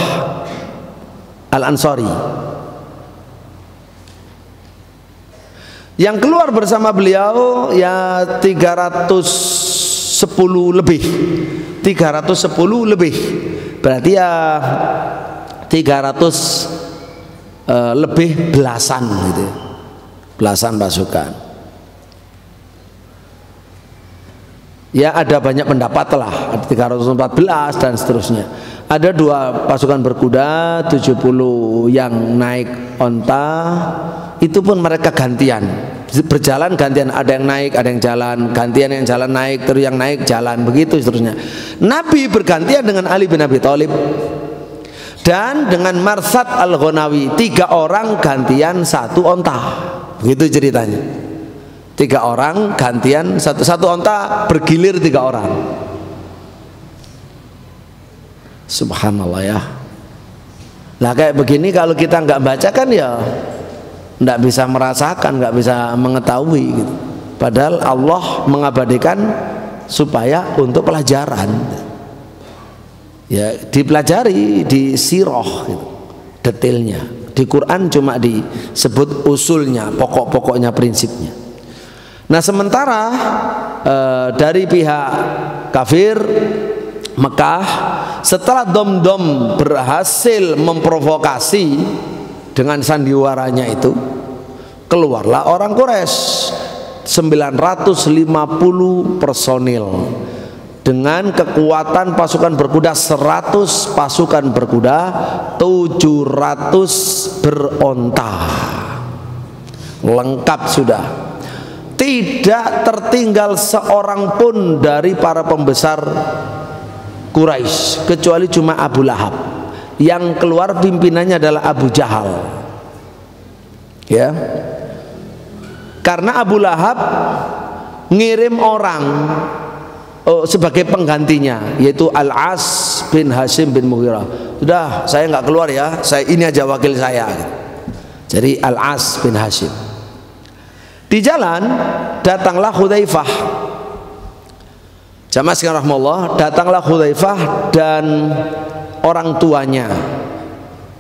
Al-Ansari. Yang keluar bersama beliau ya 310 lebih. Berarti ya 300 lebih belasan gitu. Belasan pasukan. Ya ada banyak pendapat lah, ada 314 dan seterusnya. Ada 2 pasukan berkuda, 70 yang naik onta, itu pun mereka gantian, berjalan gantian, ada yang naik, ada yang jalan, gantian yang jalan naik, terus yang naik jalan, begitu seterusnya. Nabi bergantian dengan Ali bin Abi Thalib dan dengan Marsad Al-Ghonawi, 3 orang gantian 1 onta, begitu ceritanya. 3 orang gantian satu onta, bergilir 3 orang. Subhanallah ya. Nah kayak begini kalau kita nggak baca kan ya nggak bisa merasakan, nggak bisa mengetahui gitu. Padahal Allah mengabadikan supaya untuk pelajaran. Ya dipelajari di sirah gitu, detailnya. Di Quran cuma disebut usulnya, pokok-pokoknya, prinsipnya. Nah sementara dari pihak kafir Mekah, setelah Dom-Dom berhasil memprovokasi dengan sandiwaranya itu, keluarlah orang Quraisy 950 personil dengan kekuatan pasukan berkuda 100 pasukan berkuda, 700 beronta, lengkap sudah. Tidak tertinggal seorang pun dari para pembesar Quraisy kecuali cuma Abu Lahab. Yang keluar pimpinannya adalah Abu Jahal. Ya. Karena Abu Lahab ngirim orang sebagai penggantinya, yaitu Al-As bin Hashim bin Mughirah. Sudah, saya nggak keluar ya, saya ini aja wakil saya. Jadi Al-As bin Hashim. Di jalan datanglah Hudzaifah. Jamaah sekalian rahmatullah, datanglah Hudzaifah dan orang tuanya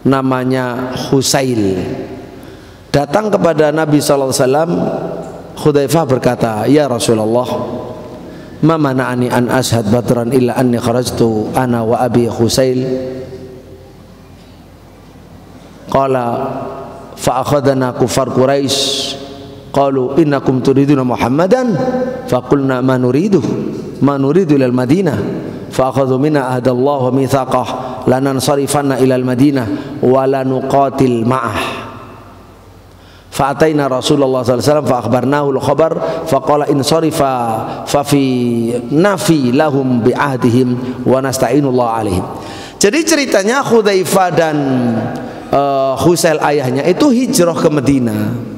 namanya Husail. Datang kepada Nabi sallallahu alaihi wasallam. Hudzaifah berkata, "Ya Rasulullah, ma mana'ani an ashhad badran illa anni kharajtu ana wa abi Husail." Qala fa akhadana kufar Quraisy qalu innakum turiduna Muhammadan faqulna ma nuridu ilal Madinah fa akhadhu minna ahdallahu wa mitsaqah lanansarifanna ilal Madinah wa lanuqatil ma'ah fa ataina Rasulullah sallallahu alaihi wasallam fa akhbarnahu al-khabar fa qala insarifa fa fi nafi lahum bi ahdihim wa nasta'inullah alaihim. Jadi ceritanya Hudzaifah dan Husail ayahnya itu hijrah ke Madinah.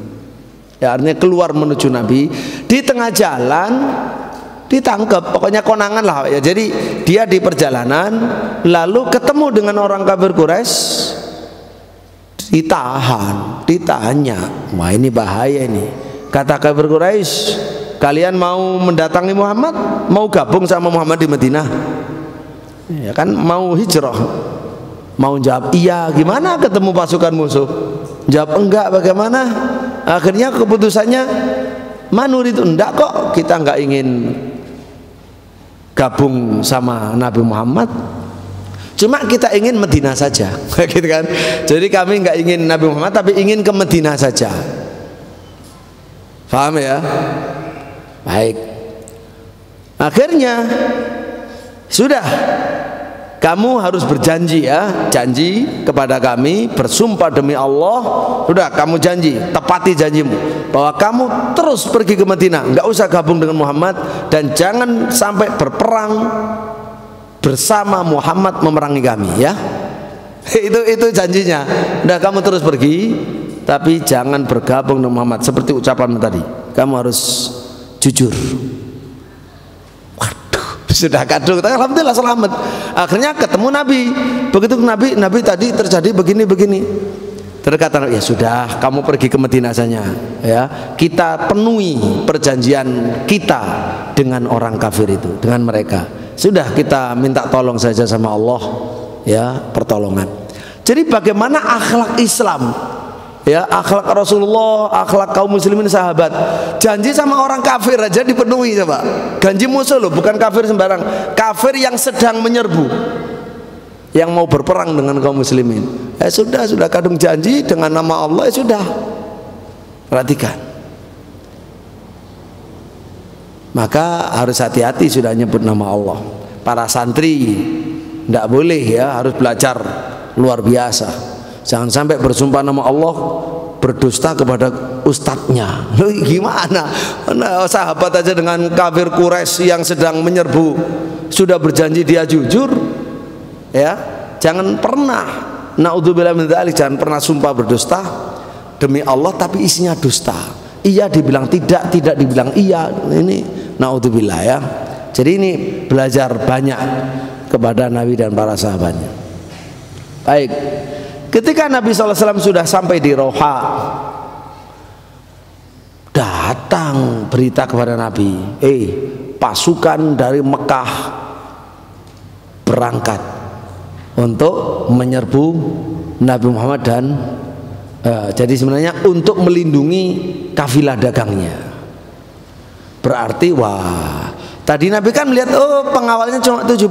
Ya, artinya keluar menuju Nabi. Di tengah jalan ditangkap, pokoknya konangan lah ya. Jadi dia di perjalanan lalu ketemu dengan orang kafir Quraisy, ditahan, ditanya. Wah ini bahaya ini. Kata kafir Quraisy, kalian mau mendatangi Muhammad, mau gabung sama Muhammad di Madinah? Ya kan, mau hijrah. Mau jawab iya, gimana ketemu pasukan musuh? Jawab enggak, bagaimana? Akhirnya keputusannya manur itu enggak kok, kita enggak ingin gabung sama Nabi Muhammad, cuma kita ingin Madinah saja. Gitu kan? Jadi kami enggak ingin Nabi Muhammad tapi ingin ke Madinah saja. Paham ya? Baik. Akhirnya sudah, kamu harus berjanji ya, janji kepada kami, bersumpah demi Allah. Sudah, kamu janji, tepati janjimu bahwa kamu terus pergi ke Madinah, nggak usah gabung dengan Muhammad dan jangan sampai berperang bersama Muhammad memerangi kami ya. Itu janjinya. Udah, kamu terus pergi tapi jangan bergabung dengan Muhammad, seperti ucapanmu tadi. Kamu harus jujur. Sudah kadung, alhamdulillah selamat. Akhirnya ketemu Nabi. Begitu Nabi tadi terjadi begini. Terkata ya sudah, kamu pergi ke Madinah saja ya. Kita penuhi perjanjian kita dengan orang kafir itu, dengan mereka. sudah kita minta tolong saja sama Allah, ya, pertolongan. Jadi bagaimana akhlak Islam, ya, akhlak Rasulullah, akhlak kaum muslimin sahabat. Janji sama orang kafir aja dipenuhi, coba. Janji musuh loh, bukan kafir sembarang, kafir yang sedang menyerbu, yang mau berperang dengan kaum muslimin. Sudah kadung janji dengan nama Allah, sudah. Perhatikan. Maka harus hati-hati sudah nyebut nama Allah. Para santri tidak boleh, ya, harus belajar luar biasa. Jangan sampai bersumpah nama Allah berdusta kepada ustadznya. Loh, gimana? Nah, sahabat aja dengan kafir Quraisy yang sedang menyerbu sudah berjanji dia jujur, ya. Jangan pernah, naudzubillah min dzalik, jangan pernah sumpah berdusta demi Allah tapi isinya dusta. Iya dibilang tidak, tidak dibilang iya. Ini naudzubillah, ya. Jadi ini belajar banyak kepada Nabi dan para sahabatnya. Baik, ketika Nabi SAW sudah sampai di Roha, datang berita kepada Nabi, pasukan dari Mekah berangkat untuk menyerbu Nabi Muhammad dan jadi sebenarnya untuk melindungi kafilah dagangnya. Berarti wah, tadi Nabi kan melihat, oh pengawalnya cuma 70,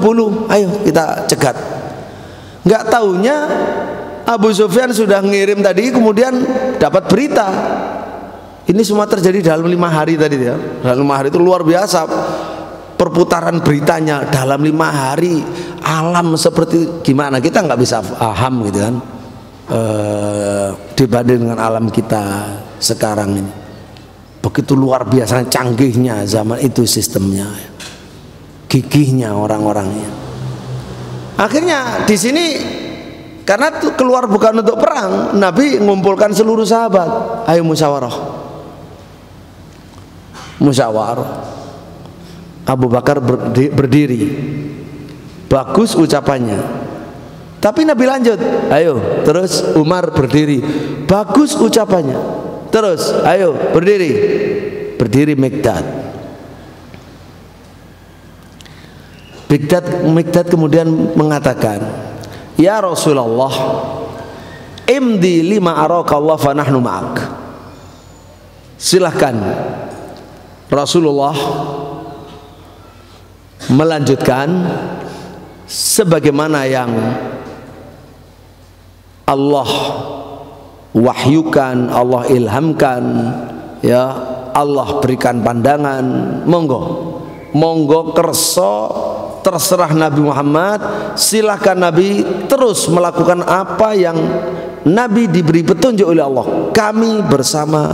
ayo kita cegat. Nggak taunya Abu Sufyan sudah ngirim tadi, kemudian dapat berita. Ini semua terjadi dalam 5 hari tadi, ya. Dalam 5 hari itu luar biasa perputaran beritanya. Dalam 5 hari alam seperti gimana kita nggak bisa paham gitu kan, dibanding dengan alam kita sekarang ini. Begitu luar biasa canggihnya zaman itu sistemnya, gigihnya orang-orangnya. Akhirnya di sini karena keluar bukan untuk perang, Nabi mengumpulkan seluruh sahabat, ayo musyawarah. Musyawarah. Abu Bakar berdiri, bagus ucapannya. Tapi Nabi lanjut, ayo. Terus Umar berdiri, bagus ucapannya. Terus, ayo berdiri. Berdiri Mikdad. Mikdad kemudian mengatakan, ya Rasulullah, imdi lima araka Allah fa nahnu ma'ak. Silahkan Rasulullah melanjutkan sebagaimana yang Allah wahyukan, Allah ilhamkan, ya, Allah berikan pandangan. Monggo kerso, terserah Nabi Muhammad. Silahkan Nabi terus melakukan apa yang Nabi diberi petunjuk oleh Allah. Kami bersama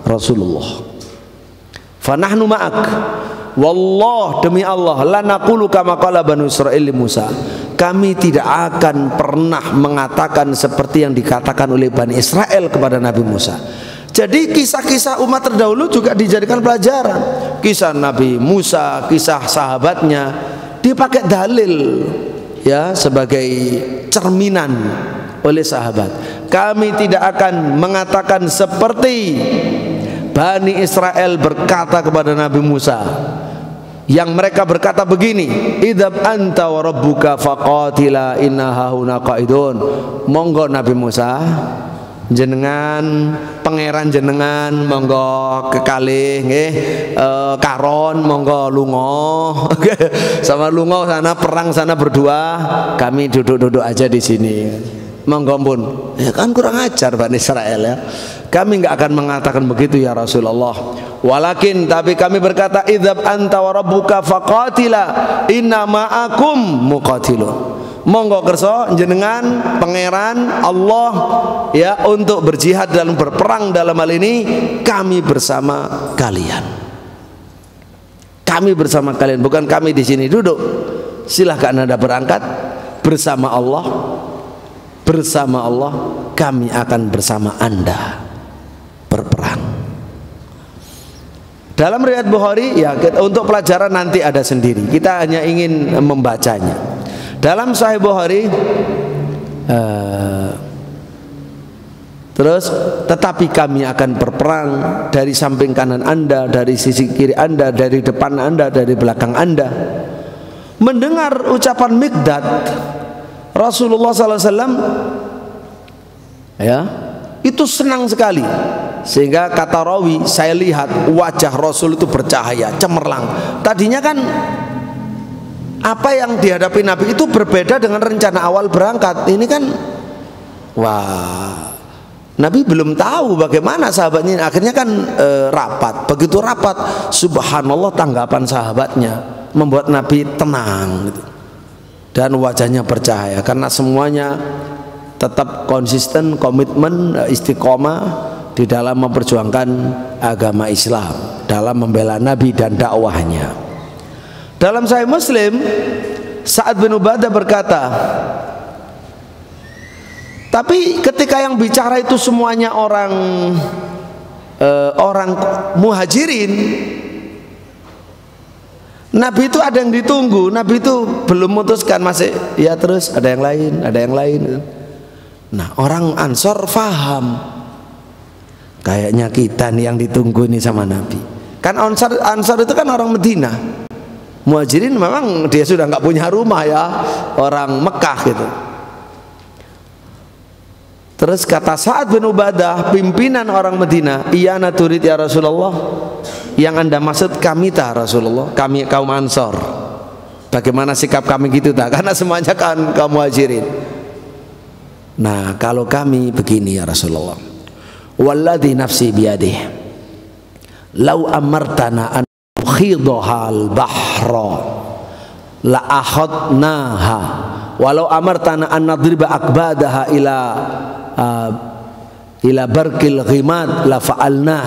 Rasulullah. Fanahnu ma'ak. Wallah, demi Allah, la naqulu kama qala Banu Israil li Musa. Kami tidak akan pernah mengatakan seperti yang dikatakan oleh Bani Israel kepada Nabi Musa. Jadi kisah-kisah umat terdahulu juga dijadikan pelajaran. Kisah Nabi Musa, kisah sahabatnya dipakai dalil, ya, sebagai cerminan oleh sahabat. Kami tidak akan mengatakan seperti Bani Israel berkata kepada Nabi Musa, yang mereka berkata begini, idhab anta wa rabbuka faqatila inna hahuna qaidun. Monggo Nabi Musa, jenengan pangeran jenengan monggo kekalih nggih, karon monggo lunga sama lunga sana perang sana berdua, kami duduk-duduk aja di sini. Monggo pun, ya kan kurang ajar Bani Israel, ya. Kami nggak akan mengatakan begitu ya Rasulullah. Walakin, tapi kami berkata, idzab anta wa rabbuka faqatila inna ma'akum muqatilun. Monggo kerso jenengan pangeran Allah, ya, untuk berjihad dalam berperang dalam hal ini kami bersama kalian. Kami bersama kalian, bukan kami di sini duduk. Silahkan Anda berangkat bersama Allah. Bersama Allah kami akan bersama Anda berperang. Dalam riwayat Bukhari, ya, untuk pelajaran nanti ada sendiri, kita hanya ingin membacanya. Dalam Sahih Bukhari, terus tetapi kami akan berperang dari samping kanan Anda, dari sisi kiri Anda, dari depan Anda, dari belakang Anda. mendengar ucapan Miqdad, Rasulullah SAW ya itu senang sekali, sehingga kata rawi, saya lihat wajah Rasul itu bercahaya cemerlang. Tadinya kan apa yang dihadapi Nabi itu berbeda dengan rencana awal berangkat. Ini kan wah, Nabi belum tahu bagaimana sahabatnya. Akhirnya kan rapat. Begitu rapat, subhanallah, tanggapan sahabatnya membuat Nabi tenang gitu. Dan wajahnya bercahaya karena semuanya tetap konsisten, komitmen, istiqomah di dalam memperjuangkan agama Islam, dalam membela Nabi dan dakwahnya. Dalam Sahih Muslim, Sa'ad bin Ubadah berkata, tapi ketika yang bicara itu semuanya orang muhajirin, Nabi itu ada yang ditunggu. Nabi itu belum memutuskan, masih ya terus ada yang lain, ada yang lain. Nah, orang Ansor faham, kayaknya kita nih yang ditunggu nih sama Nabi. Kan Ansor itu kan orang Medina. Muhajirin memang dia sudah nggak punya rumah ya, orang Mekah gitu. Terus kata Sa'ad bin Ubadah, pimpinan orang Medina, iya naturid ya Rasulullah, yang anda maksud kami tak Rasulullah, kami kaum Ansor. Bagaimana sikap kami gitu tak? Karena semuanya kan kaum Muhajirin. Nah, kalau kami begini ya Rasulullah, walladzi nafsi biyadih, lau amartana an khidhal bahra la akhadnaha walau amartana an nadriba akbadaha ila barkil ghimad la fa'alnah.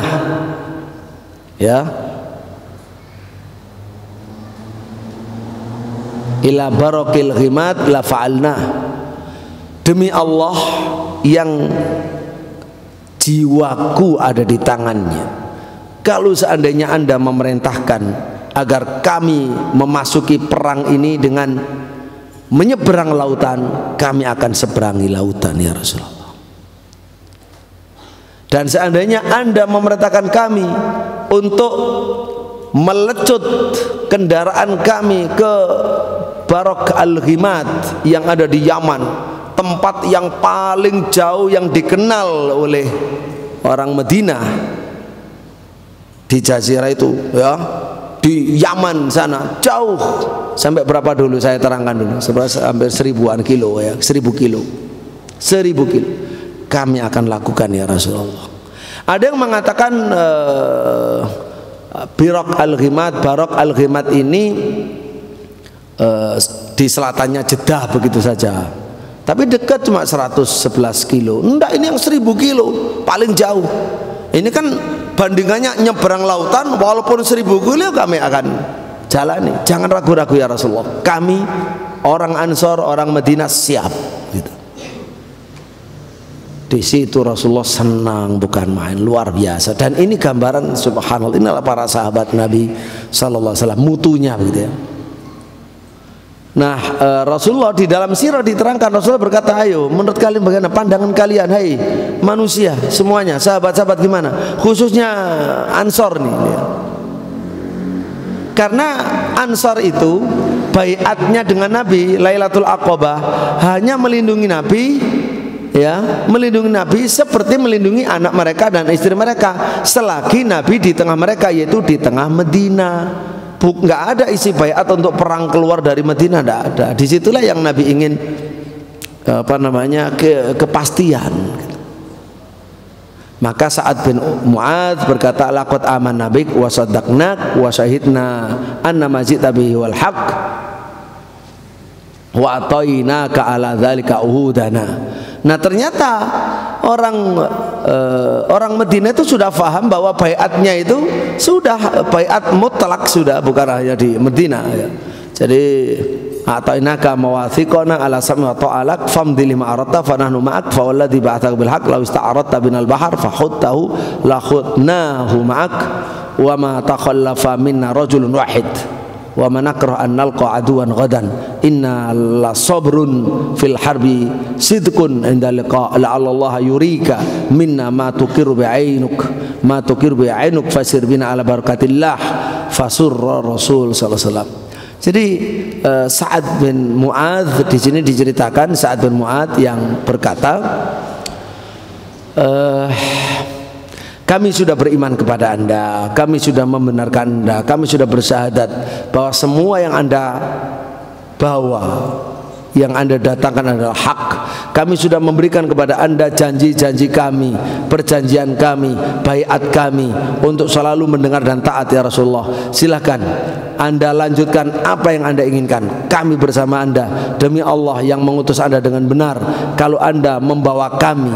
Ya, ila barakil ghimad la fa'alnah. Demi Allah yang jiwaku ada di tangannya, kalau seandainya anda memerintahkan agar kami memasuki perang ini dengan menyeberang lautan, kami akan seberangi lautan ya Rasulullah. Dan seandainya anda memerintahkan kami untuk melecut kendaraan kami ke Barak al-Ghimad yang ada di Yaman, tempat yang paling jauh yang dikenal oleh orang Madinah di Jazirah itu ya, di Yaman sana jauh, sampai berapa dulu saya terangkan dulu, hampir 1000-an kilo ya, 1000 kilo kami akan lakukan ya Rasulullah. Ada yang mengatakan Barak al-Ghimad ini di selatannya Jeddah begitu saja, tapi dekat cuma 111 kilo. Enggak, ini yang 1000 kilo paling jauh. Ini kan bandingannya nyeberang lautan, walaupun 1000 kilo kami akan jalani. Jangan ragu-ragu ya Rasulullah, kami orang Ansor, orang Madinah siap gitu. Di situ Rasulullah senang bukan main, luar biasa. Dan ini gambaran subhanallah, inilah para sahabat Nabi sallallahu alaihi wasallam, mutunya begitu ya. Nah, Rasulullah di dalam sirah diterangkan, Rasulullah berkata, ayo menurut kalian bagaimana pandangan kalian, hai manusia semuanya, sahabat-sahabat gimana, khususnya Ansor nih ya. Karena Ansor itu baiatnya dengan Nabi Lailatul Aqabah hanya melindungi Nabi ya, melindungi Nabi seperti melindungi anak mereka dan istri mereka selagi Nabi di tengah mereka, yaitu di tengah Medina. Nggak ada isi baiat untuk perang keluar dari Madinah, nggak ada. Disitulah yang Nabi ingin kepastian. Maka Sa'ad bin Mu'adz berkata, laqad amanna bik wa saddaqnak wa syahidna anna ma ji'ta bihi wal haqq wa atainaka ala dzalika uhudana. Nah, ternyata orang Madinah itu sudah paham bahwa baiatnya itu sudah baiat mutlak, sudah bukan hanya di Madinah ya. Jadi atainaka mawathiqana ala sam'i wa ta'alak famdil lima aratta fa nahnu ma'ak fa walladhi ba'athaka bil haqq law ista'aradta binal bahar fa khudtahu la khudnahu ma'ak wa ma takhallafa minna rajulun wahid wa man akraha an nalqa aduwan ghadan inna la sabrun fil harbi sidqun inda liqa la'alla Allah yurika minna ma tuqiru bi'ainuk fasir bina ala barakatillah fasurra Rasul sallallahu alaihi wasallam. Jadi Sa'ad bin Mu'adz di sini diceritakan Sa'ad bin Mu'adz yang berkata, kami sudah beriman kepada Anda, kami sudah membenarkan Anda, kami sudah bersyahadat bahwa semua yang Anda bawa, yang Anda datangkan adalah hak. Kami sudah memberikan kepada Anda janji-janji kami, perjanjian kami, baiat kami untuk selalu mendengar dan taat ya Rasulullah. Silakan Anda lanjutkan apa yang Anda inginkan. Kami bersama Anda. Demi Allah yang mengutus Anda dengan benar, kalau Anda membawa kami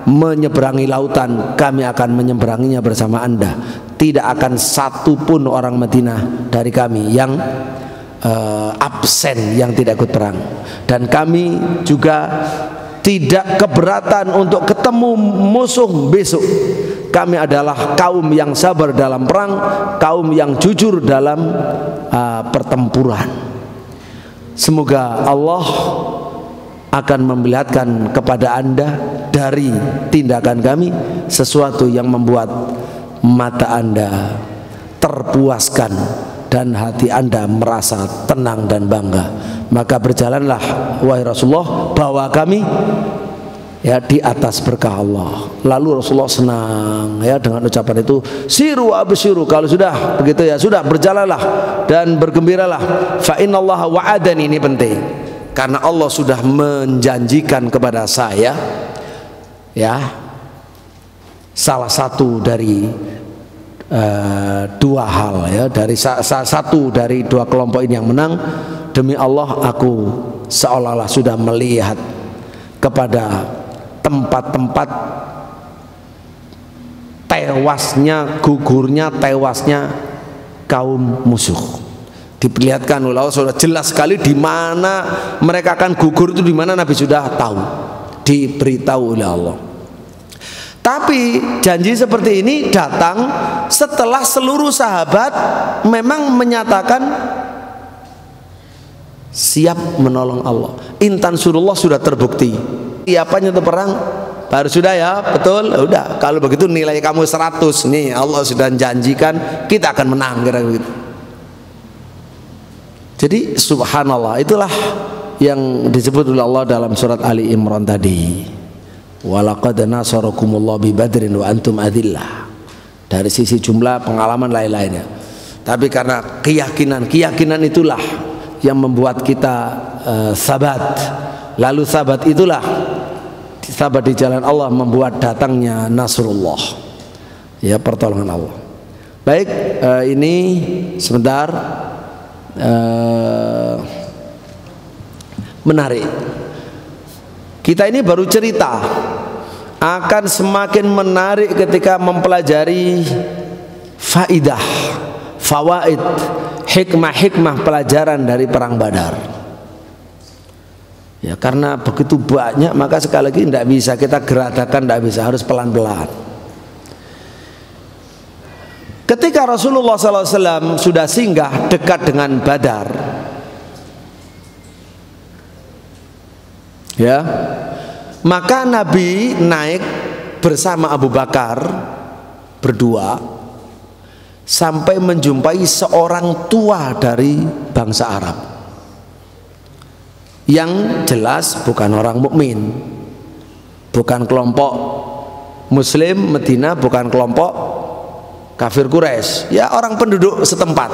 menyeberangi lautan, kami akan menyeberanginya bersama Anda. Tidak akan satu pun orang Madinah dari kami yang absen, yang tidak ikut perang. Dan kami juga tidak keberatan untuk ketemu musuh besok. Kami adalah kaum yang sabar dalam perang, kaum yang jujur dalam pertempuran. Semoga Allah akan memperlihatkan kepada Anda dari tindakan kami sesuatu yang membuat mata Anda terpuaskan dan hati Anda merasa tenang dan bangga. Maka berjalanlah wahai Rasulullah, bawa kami ya di atas berkah Allah. Lalu Rasulullah senang ya dengan ucapan itu, siru absyiru, kalau sudah begitu ya sudah, berjalanlah dan bergembiralah. Fa innallaha wa'adani, ini penting, karena Allah sudah menjanjikan kepada saya ya salah satu dari dua hal ya, dari satu dari dua kelompok ini yang menang. Demi Allah, aku seolah-olah sudah melihat kepada tempat-tempat tewasnya, gugurnya, tewasnya kaum musuh. Diperlihatkan oleh Allah, sudah jelas sekali di mana mereka akan gugur itu, di mana Nabi sudah tahu, diberitahu oleh Allah. Tapi janji seperti ini datang setelah seluruh sahabat memang menyatakan siap menolong Allah. Intan surullah sudah terbukti. Siapanya untuk perang baru sudah ya, betul. Udah, kalau begitu nilai kamu 100 nih, Allah sudah janjikan kita akan menang, kira begitu. Jadi subhanallah, itulah yang disebut oleh Allah dalam surat Ali Imran tadi. Walaqad nasarakumullah bi badrin wa antum adillah. Dari sisi jumlah, pengalaman, lain-lainnya. Tapi karena keyakinan itulah yang membuat kita sabat. Lalu sabat itulah, sabat di jalan Allah membuat datangnya nasrullah, ya, pertolongan Allah. Baik, ini sebentar menarik. Kita ini baru cerita, akan semakin menarik ketika mempelajari faidah, fawaid, hikmah-hikmah pelajaran dari perang Badar. Ya, karena begitu banyak, maka sekali lagi tidak bisa kita geradakan, tidak bisa, harus pelan-pelan. Ketika Rasulullah SAW sudah singgah dekat dengan Badar, ya, maka Nabi naik bersama Abu Bakar berdua sampai menjumpai seorang tua dari bangsa Arab, yang jelas bukan orang mukmin, bukan kelompok Muslim Medina, bukan kelompok kafir Quraisy, ya orang penduduk setempat,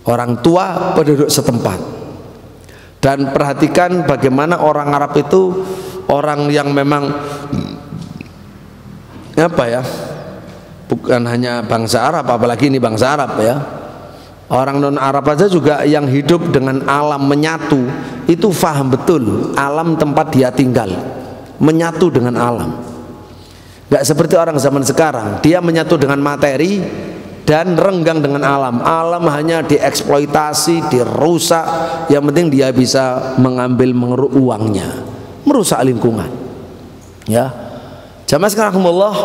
orang tua penduduk setempat. Dan perhatikan bagaimana orang Arab itu orang yang memang apa ya, bukan hanya bangsa Arab, apalagi ini bangsa Arab ya, orang non Arab aja juga yang hidup dengan alam, menyatu, itu faham betul alam tempat dia tinggal, menyatu dengan alam. Gak seperti orang zaman sekarang, dia menyatu dengan materi dan renggang dengan alam. Alam hanya dieksploitasi, dirusak, yang penting dia bisa mengambil, mengeruk uangnya, merusak lingkungan. Ya, jamaah sekarang Allah,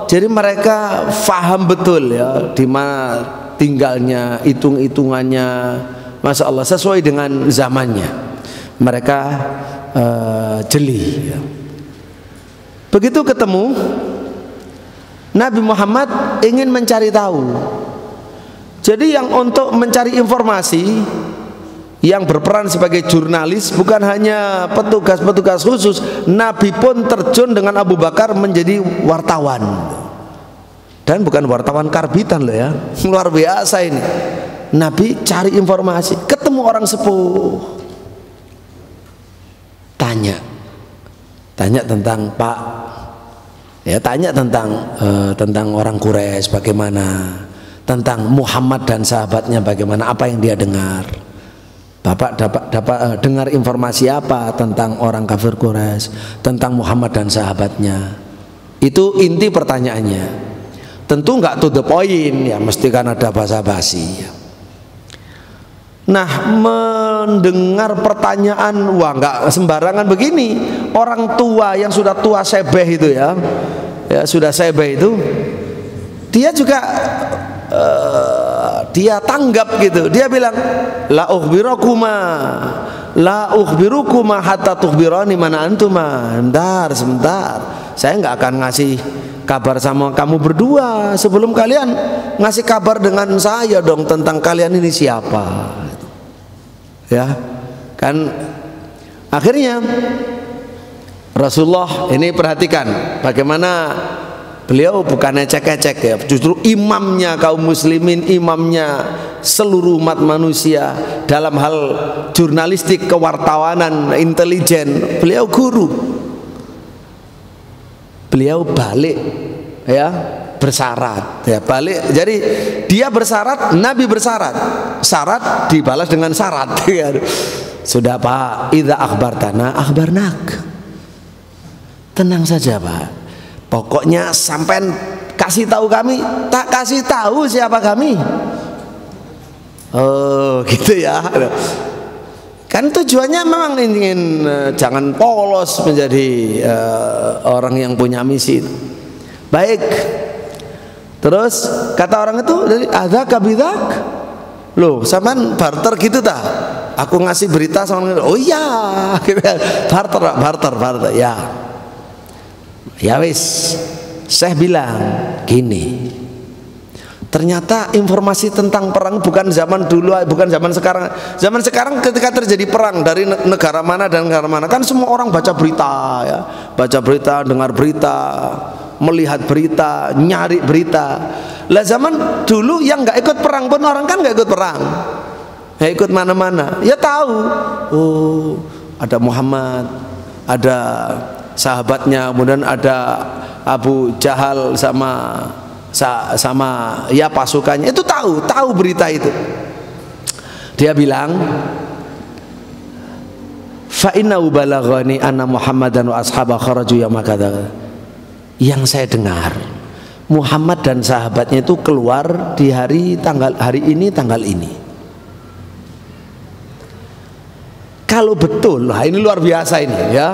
jadi mereka faham betul ya di mana tinggalnya, hitung-hitungannya, masya Allah, sesuai dengan zamannya. Mereka jeli ya. Begitu ketemu, Nabi Muhammad ingin mencari tahu Jadi yang untuk mencari informasi, yang berperan sebagai jurnalis bukan hanya petugas-petugas khusus. Nabi pun terjun dengan Abu Bakar menjadi wartawan. Dan bukan wartawan karbitan loh ya, luar biasa ini. Nabi cari informasi, ketemu orang sepuh, tanya tentang Pak, ya tanya tentang orang Quraisy bagaimana, tentang Muhammad dan sahabatnya bagaimana, apa yang dia dengar. Bapak dapat dengar informasi apa tentang orang kafir Quraisy, tentang Muhammad dan sahabatnya. Itu inti pertanyaannya. Tentu nggak to the point ya, mesti kan ada basa-basi ya. Nah, mendengar pertanyaan, wah nggak sembarangan begini. Orang tua yang sudah tua sebeh itu ya sudah sebeh itu, dia juga dia tanggap gitu. Dia bilang, la ukhbirukuma hatta tukhbirani mana antuma. Sebentar, saya nggak akan ngasih kabar sama kamu berdua sebelum kalian ngasih kabar dengan saya dong tentang kalian ini siapa. Ya kan, akhirnya Rasulullah ini perhatikan bagaimana beliau bukan ecek-ecek ya, justru imamnya kaum muslimin, imamnya seluruh umat manusia dalam hal jurnalistik, kewartawanan, intelijen. Beliau guru, beliau balik ya, bersyarat ya, balik. Jadi dia bersyarat, Nabi bersyarat, syarat dibalas dengan syarat ya. Sudah Pak, idza akhbartana akhbarnak, tenang saja Pak, pokoknya sampai kasih tahu kami, tak kasih tahu siapa kami. Oh gitu ya. Kan tujuannya memang ingin jangan polos menjadi orang yang punya misi. Baik. Terus kata orang itu, ada kabidak, loh, sampean barter gitu dah. Aku ngasih berita sama, oh iya, barter, ya. Ya wis, saya bilang gini. Ternyata informasi tentang perang bukan zaman dulu, bukan zaman sekarang. Zaman sekarang ketika terjadi perang dari negara mana dan negara mana, kan semua orang baca berita ya, baca berita, dengar berita, melihat berita, nyari berita. Lah zaman dulu yang nggak ikut perang pun orang kan nggak ikut perang, nggak ikut mana-mana. Ya tahu, oh ada Muhammad, ada sahabatnya, kemudian ada Abu Jahal sama ya pasukannya, itu tahu berita itu. Dia bilang, fa innahu balaghani anna Muhammadan wa ashabahu kharaju yawma kadza. Yang saya dengar, Muhammad dan sahabatnya itu keluar di hari ini tanggal ini. Kalau betul, nah ini luar biasa ini ya.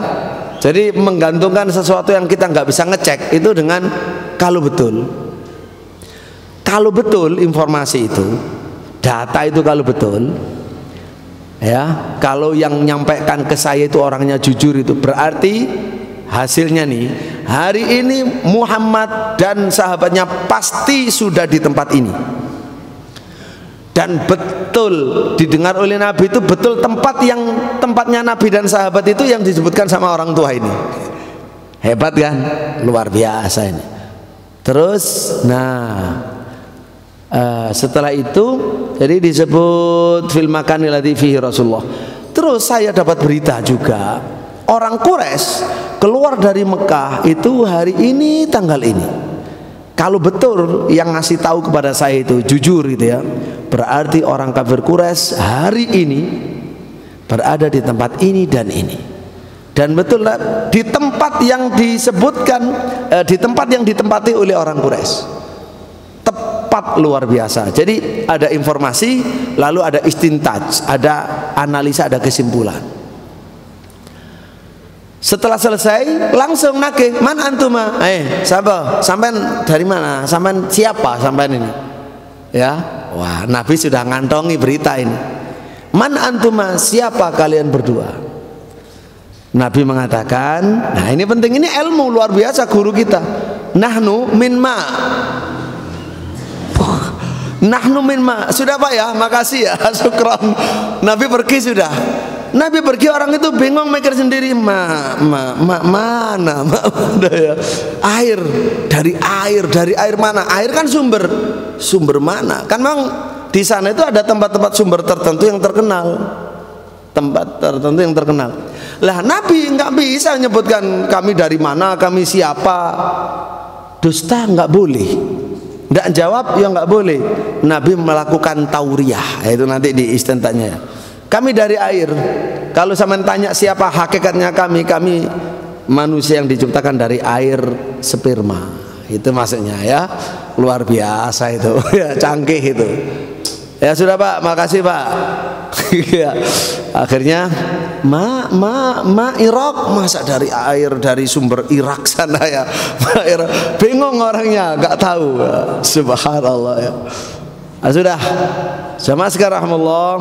Jadi menggantungkan sesuatu yang kita nggak bisa ngecek itu dengan kalau betul. Kalau betul informasi itu, data itu kalau betul, ya, kalau yang menyampaikan ke saya itu orangnya jujur, itu berarti hasilnya nih, hari ini Muhammad dan sahabatnya pasti sudah di tempat ini. Dan betul didengar oleh Nabi itu betul tempatnya Nabi dan sahabat itu yang disebutkan sama orang tua ini. Hebat kan? Luar biasa ini. Terus, setelah itu jadi disebut fil makani ladzi fihi Rasulullah. Terus saya dapat berita juga, orang Quraisy keluar dari Mekah itu hari ini tanggal ini. Kalau betul yang ngasih tahu kepada saya itu jujur gitu ya, berarti orang kafir Quraisy hari ini berada di tempat ini dan ini. Dan betul di tempat yang disebutkan, di tempat yang ditempati oleh orang Quraisy. Tepat, luar biasa. Jadi ada informasi, lalu ada istintaj, ada analisa, ada kesimpulan. Setelah selesai langsung nagih, man antuma, siapa, sampean dari mana, sampean siapa, sampean ini ya. Wah, Nabi sudah ngantongi berita ini. Man antuma, siapa kalian berdua? Nabi mengatakan, nah ini penting, ini ilmu luar biasa guru kita. Nahnu min ma. Nahnu min ma. Sudah Pak ya, makasih ya, syukron. Nabi pergi sudah. Nabi pergi, orang itu bingung mikir sendiri, mana ya? Air, dari air mana? Air kan sumber mana? Kan memang di sana itu ada tempat-tempat sumber tertentu yang terkenal. Lah Nabi nggak bisa menyebutkan kami dari mana, kami siapa. Dusta nggak boleh. Nggak jawab ya nggak boleh. Nabi melakukan tauriyah, itu nanti di istintanya. Kami dari air. Kalau sampean tanya siapa hakikatnya kami manusia yang diciptakan dari air sperma. Itu maksudnya ya. Luar biasa itu. Ya, canggih itu. Ya sudah Pak, makasih Pak. Ya. Akhirnya Irak, masa dari air dari sumber Irak sana ya. Bingung orangnya, nggak tahu. Subhanallah ya. Sudah. Jamaah sekalian rahmatullah.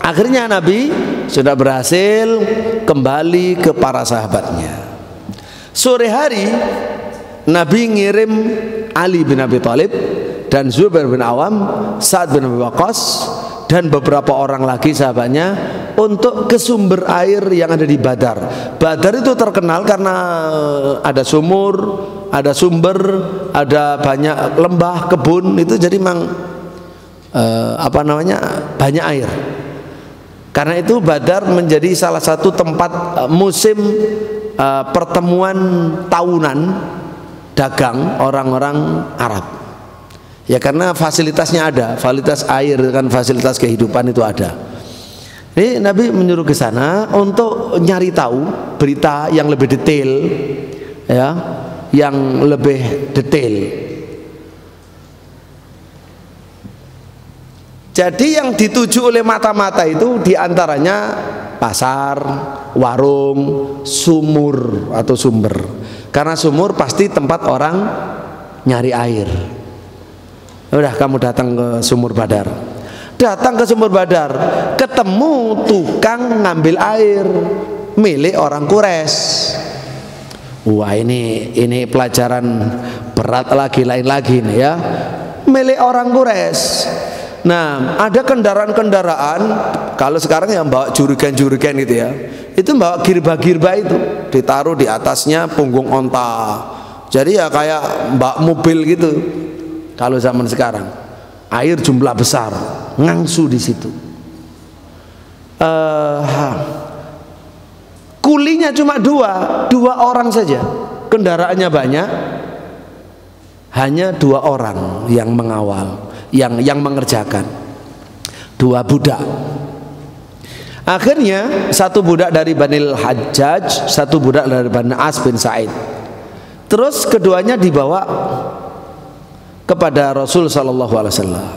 Akhirnya Nabi sudah berhasil kembali ke para sahabatnya. Sore hari Nabi ngirim Ali bin Abi Thalib dan Zubair bin Awam, Sa'ad bin Abi Waqqas dan beberapa orang lagi sahabatnya untuk ke sumber air yang ada di Badar. Badar itu terkenal karena ada sumur, ada sumber, ada banyak lembah, kebun, itu jadi memang banyak air. Karena itu Badar menjadi salah satu tempat musim pertemuan tahunan dagang orang-orang Arab. Ya karena fasilitasnya ada, fasilitas air kan, fasilitas kehidupan itu ada. Ini Nabi menyuruh ke sana untuk nyari tahu berita yang lebih detail, ya, yang lebih detail. Jadi yang dituju oleh mata-mata itu diantaranya pasar, warung, sumur atau sumber. Karena sumur pasti tempat orang nyari air. Udah kamu datang ke sumur Badar. Datang ke sumur Badar, ketemu tukang ngambil air milik orang Quraisy. Wah ini pelajaran berat lagi, lain lagi nih ya. Milik orang Quraisy. Nah, ada kendaraan-kendaraan, kalau sekarang yang bawa jurigen-jurigen gitu ya, itu bawa girba-girba itu, ditaruh di atasnya punggung onta. Jadi ya kayak bawa mobil gitu. Kalau zaman sekarang, air jumlah besar, ngangsu di situ. Kulinya cuma dua orang saja, kendaraannya banyak, hanya 2 orang yang mengawal, yang mengerjakan, 2 budak. Akhirnya 1 budak dari Banil Hajjaj, 1 budak dari Bani As bin Sa'id. Terus keduanya dibawa kepada Rasul sallallahu alaihi wasallam.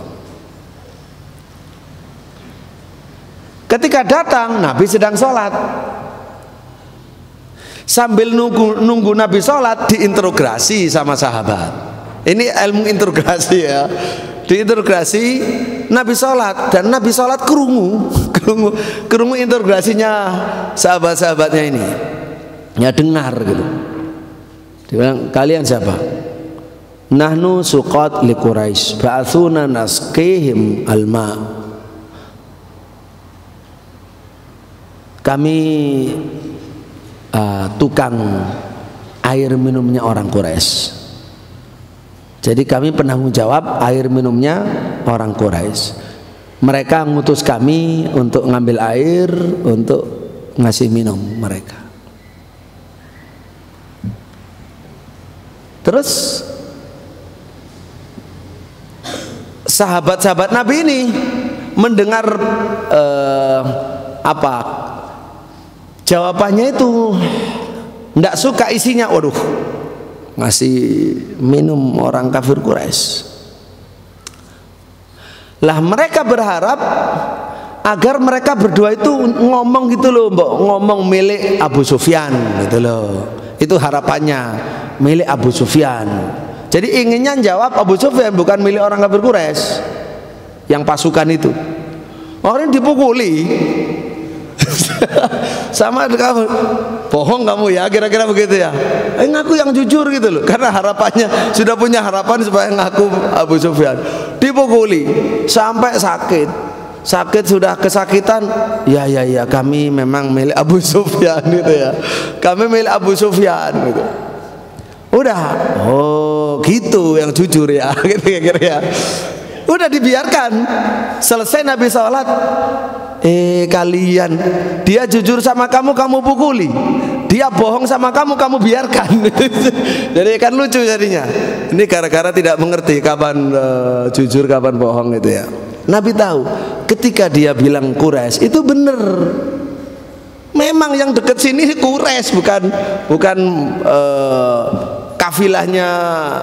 Ketika datang, Nabi sedang sholat. Sambil nunggu Nabi sholat, diinterogasi sama sahabat. Ini ilmu interogasi ya. Diinterogasi, Nabi sholat, dan Nabi sholat kerungu interogasinya sahabat-sahabatnya ini. Ya dengar gitu. Dia bilang, kalian siapa? Nahnu suqat li Quraisy, ba'atsuna nasqihim alma. Kami tukang air minumnya orang Quraisy. Jadi kami penanggung jawab air minumnya orang Quraisy. Mereka ngutus kami untuk ngambil air, untuk ngasih minum mereka. Terus sahabat-sahabat Nabi ini mendengar jawabannya itu tidak suka isinya. Waduh, ngasih minum orang kafir Quraisy. Lah mereka berharap agar mereka berdua itu ngomong gitu loh, mbok, ngomong milik Abu Sufyan gitu loh. Itu harapannya, milik Abu Sufyan. Jadi inginnya jawab Abu Sufyan, bukan milik orang kafir Quraisy yang pasukan itu. Orang dipukuli sama kamu, bohong kamu ya, kira-kira begitu ya. Ngaku yang jujur gitu loh, karena harapannya sudah punya harapan supaya ngaku Abu Sufyan. Dipukuli sampai sakit sudah kesakitan. Ya kami memang milik Abu Sufyan gitu ya, kami milik Abu Sufyan gitu. Udah, oh gitu yang jujur ya, gitu kira-kira ya. Udah dibiarkan, selesai Nabi sholat. Kalian, dia jujur sama kamu, kamu pukuli. Dia bohong sama kamu, kamu biarkan. Jadi kan lucu jadinya. Ini gara-gara tidak mengerti kapan jujur, kapan bohong gitu ya. Nabi tahu, ketika dia bilang Quraisy itu benar. Memang yang dekat sini Quraisy, bukan kafilahnya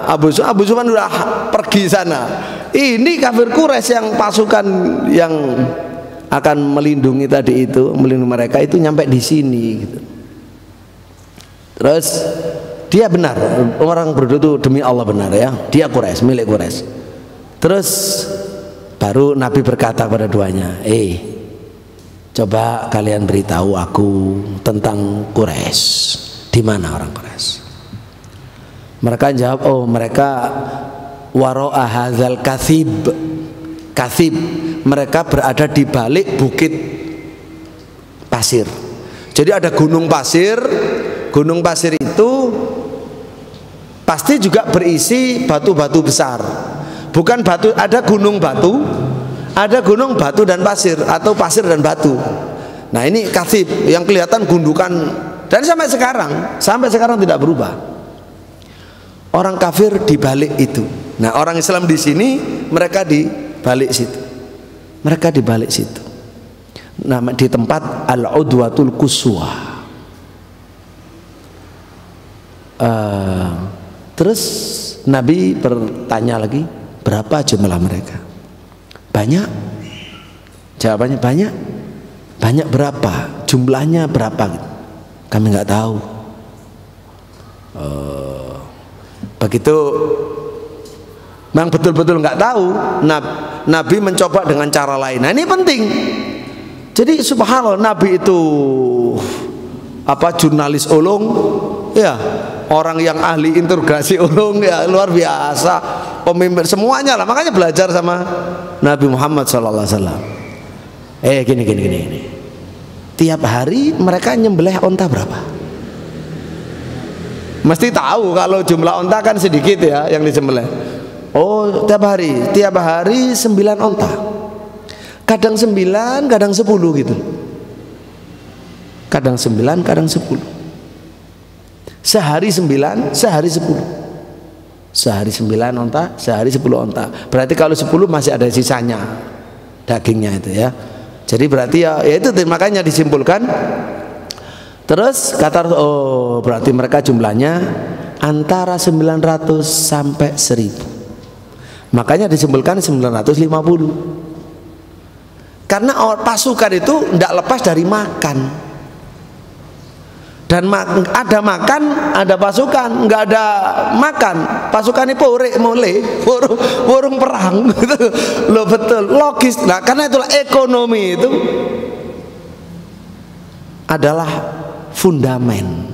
Abu Sufyan sudah pergi sana. Ini kafir Quraisy yang pasukan yang akan melindungi tadi itu, melindungi mereka itu nyampe di sini gitu. Terus dia benar, orang berdua itu demi Allah benar ya, dia Quraisy, milik Quraisy. Terus baru Nabi berkata pada duanya, coba kalian beritahu aku tentang Quraisy. Di mana orang Quraisy? Mereka jawab, oh mereka waro'a hadzal kathib. Kathib, mereka berada di balik bukit pasir. Jadi ada gunung pasir. Gunung pasir itu pasti juga berisi batu-batu besar. Bukan batu, ada gunung batu, ada gunung batu dan pasir, atau pasir dan batu. Nah ini kathib yang kelihatan gundukan, dan sampai sekarang tidak berubah. Orang kafir di balik itu. Nah orang Islam di sini, mereka di balik situ. Mereka di balik situ. Nama di tempat Al-Udwatul Quswa. Terus Nabi bertanya lagi, berapa jumlah mereka? Banyak. Jawabannya banyak. Banyak berapa? Jumlahnya berapa? Kami nggak tahu. Begitu memang betul-betul nggak tahu, Nabi mencoba dengan cara lain. Nah ini penting. Jadi subhanallah, Nabi itu jurnalis ulung ya, orang yang ahli interogasi ulung ya, luar biasa, pemimpin semuanya lah. Makanya belajar sama Nabi Muhammad SAW. Gini. Tiap hari mereka nyembelih onta berapa? Mesti tahu kalau jumlah onta kan sedikit ya yang disembelih. Oh, tiap hari 9 onta. Kadang 9, kadang 10 gitu. Kadang 9, kadang 10. Sehari 9, sehari 10. Sehari 9 onta, sehari 10 onta. Berarti kalau 10 masih ada sisanya dagingnya itu ya. Jadi berarti ya itu makanya disimpulkan. Terus kata, oh berarti mereka jumlahnya antara 900 sampai 1000. Makanya disimpulkan 950. Karena pasukan itu tidak lepas dari makan. Dan ada makan, ada pasukan. Nggak ada makan, pasukan ini burung perang gitu. Loh betul, logis. Nah karena itulah ekonomi itu adalah fundamen.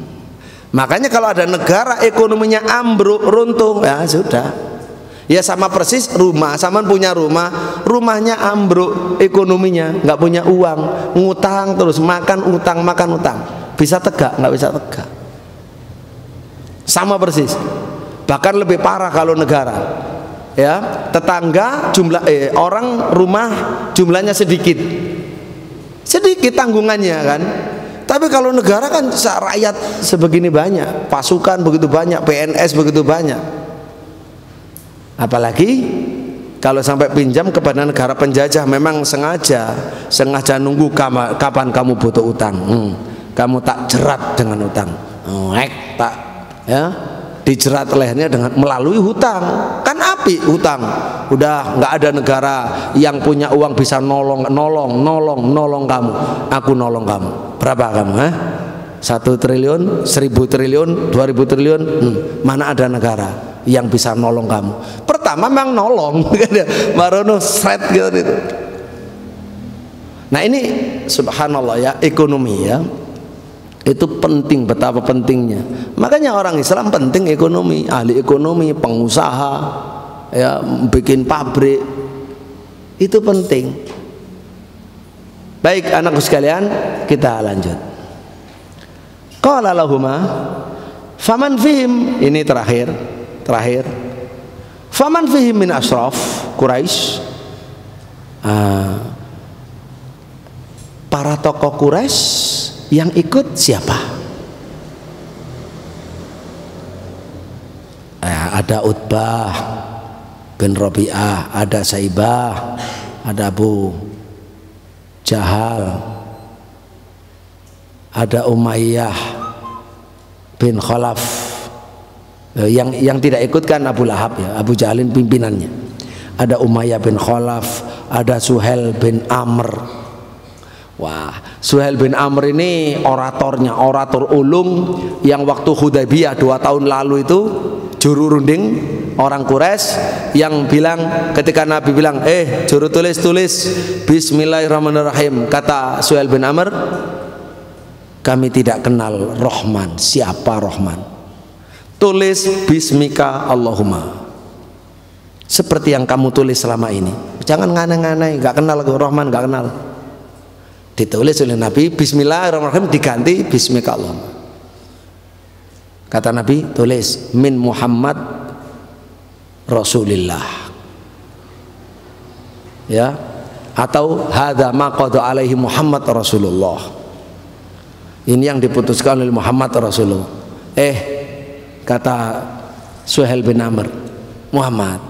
Makanya kalau ada negara ekonominya ambruk, runtuh, ya sudah. Ya sama persis rumah, sama punya rumahnya ambruk ekonominya, nggak punya uang, ngutang terus, makan utang, bisa tegak? Nggak bisa tegak. Sama persis. Bahkan lebih parah kalau negara. Ya, tetangga orang rumah jumlahnya sedikit tanggungannya kan. Tapi kalau negara kan rakyat sebegini banyak, pasukan begitu banyak, PNS begitu banyak. Apalagi kalau sampai pinjam kepada negara penjajah, memang sengaja nunggu kapan kamu butuh utang. Kamu tak jerat dengan utang. Dijerat lehernya dengan melalui hutang. Kan api hutang. Udah nggak ada negara yang punya uang bisa nolong kamu. Aku nolong kamu. Berapa kamu? 1 triliun, 1000 triliun, 2000 triliun. Mana ada negara yang bisa nolong kamu? Pertama memang nolong, marono sret gitu. Nah ini subhanallah ya, ekonomi ya. Itu penting, betapa pentingnya. Makanya orang Islam penting ekonomi, ahli ekonomi, pengusaha, ya, bikin pabrik. Itu penting. Baik anakku sekalian, kita lanjut. Qala lahuma faman fihim, ini terakhir. Faman fihim min ashraf Quraisy. Para tokoh Quraisy yang ikut siapa? Ada Utbah bin Rabi'ah, ada Saibah, ada Abu Jahal, ada Umayyah bin Khalaf. Yang tidak ikut kan Abu Lahab, ya, Abu Jahalin pimpinannya. Ada Umayyah bin Khalaf, ada Suhail bin Amr. Wah, Suhail bin Amr ini oratornya, orator ulung yang waktu Hudaybiyah 2 tahun lalu itu juru runding orang Quraisy yang bilang, ketika Nabi bilang, juru tulis Bismillahirrahmanirrahim, kata Suhail bin Amr, kami tidak kenal Rahman. Siapa Rahman? Tulis Bismika Allahumma, seperti yang kamu tulis selama ini. Jangan nganai-nganai, gak kenal Rahman, gak kenal. Ditulis oleh Nabi Bismillahirrahmanirrahim, diganti Bismika Allahumma. Kata Nabi, tulis min Muhammad Rasulillah, ya, atau hadza ma qada alaihi Muhammad Rasulullah. Ini yang diputuskan oleh Muhammad Rasulullah. Kata Suhail bin Amr, Muhammad,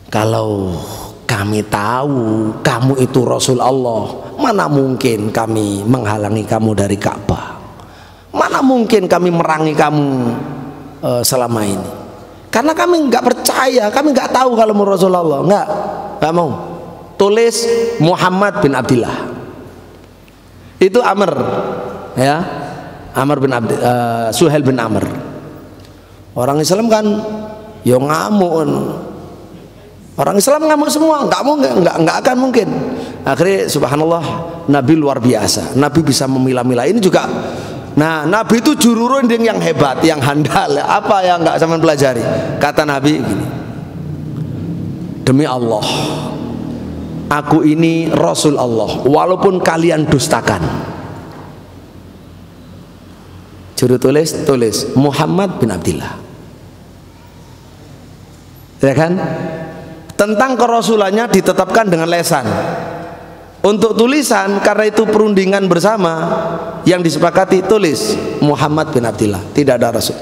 kalau kami tahu kamu itu Rasul Allah, mana mungkin kami menghalangi kamu dari Ka'bah, mana mungkin kami merangi kamu selama ini, karena kami nggak percaya, kami nggak tahu kalau mau Rasulullah, nggak mau. Tulis Muhammad bin Abdillah. Itu Amr, ya, Amr bin Suhail bin Amr. Orang Islam kan ya ngamuk. Orang Islam ngamuk semua, nggak akan mungkin. Akhirnya subhanallah, Nabi luar biasa. Nabi bisa memilah-milah ini juga. Nah, Nabi itu juru runding yang hebat, yang handal. Apa yang nggak sampean pelajari? Kata Nabi gini, demi Allah, aku ini Rasul Allah, walaupun kalian dustakan. Juru tulis Muhammad bin Abdillah, ya kan? Tentang kerasulannya ditetapkan dengan lesan. Untuk tulisan, karena itu perundingan bersama yang disepakati, tulis Muhammad bin Abdillah, tidak ada Rasul.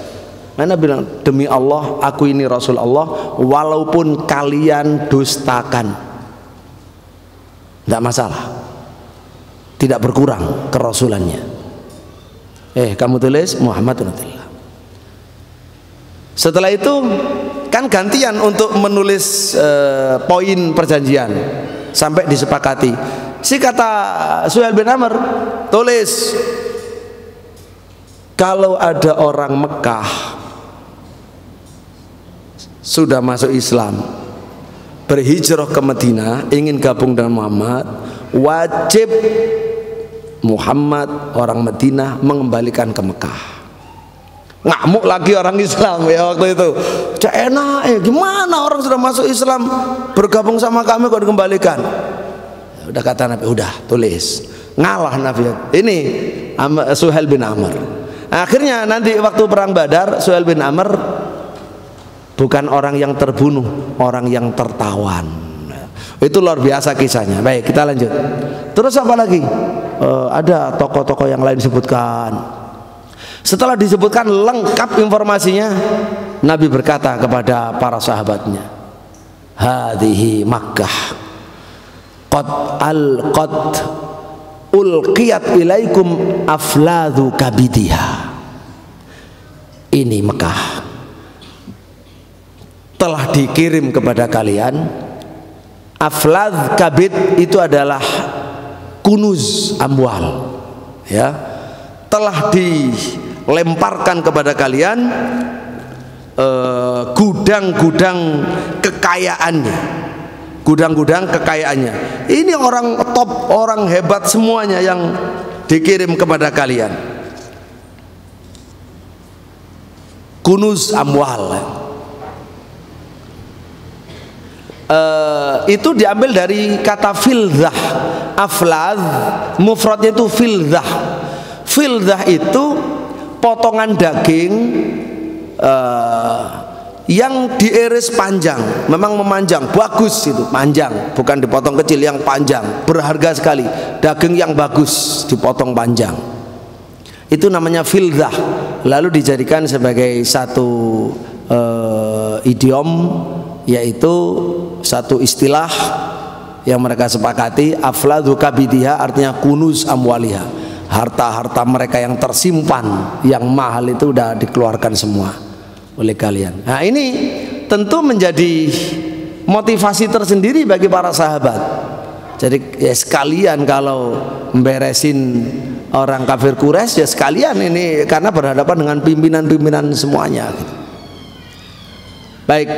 Mana bilang, demi Allah aku ini Rasul Allah walaupun kalian dustakan, tidak masalah, tidak berkurang kerasulannya. Kamu tulis Muhammad bin Abdillah. Setelah itu kan gantian untuk menulis poin perjanjian sampai disepakati. Si kata Suhail bin Amr, tulis kalau ada orang Mekah sudah masuk Islam, berhijrah ke Madinah, ingin gabung dengan Muhammad, wajib Muhammad orang Madinah mengembalikan ke Mekah. Ngamuk lagi orang Islam ya waktu itu. Enak, gimana orang sudah masuk Islam bergabung sama kami kok dikembalikan? Udah kata Nabi, udah tulis. Ngalah Nabi. Ini Suhail bin Amr. Akhirnya nanti waktu perang Badar, Suhail bin Amr bukan orang yang terbunuh, orang yang tertawan. Itu luar biasa kisahnya. Baik, kita lanjut. Terus apa lagi? Ada tokoh-tokoh yang lain disebutkan. Setelah disebutkan lengkap informasinya, Nabi berkata kepada para sahabatnya, hadhihi Makkah qad ulqiyat ilaikum afladhu kabidiha. Ini Mekah telah dikirim kepada kalian. Afladh kabid itu adalah kunuz amwal, ya, telah dilemparkan kepada kalian gudang-gudang kekayaannya, gudang-gudang kekayaannya. Ini orang top, orang hebat semuanya yang dikirim kepada kalian. Kunuz amwal. Itu diambil dari kata filzah. Aflaz mufradnya itu filzah. Filzah itu potongan daging yang diiris panjang, memang memanjang, bagus itu, panjang, bukan dipotong kecil, yang panjang, berharga sekali. Daging yang bagus dipotong panjang, itu namanya filzah. Lalu dijadikan sebagai satu idiom, yaitu satu istilah yang mereka sepakati. Afladhu kabidiha artinya kunuz amwaliha, harta-harta mereka yang tersimpan, yang mahal itu udah dikeluarkan semua oleh kalian. Nah ini tentu menjadi motivasi tersendiri bagi para sahabat. Jadi ya sekalian kalau memberesin orang kafir Quraisy, ya sekalian ini, karena berhadapan dengan pimpinan-pimpinan semuanya gitu. Baik,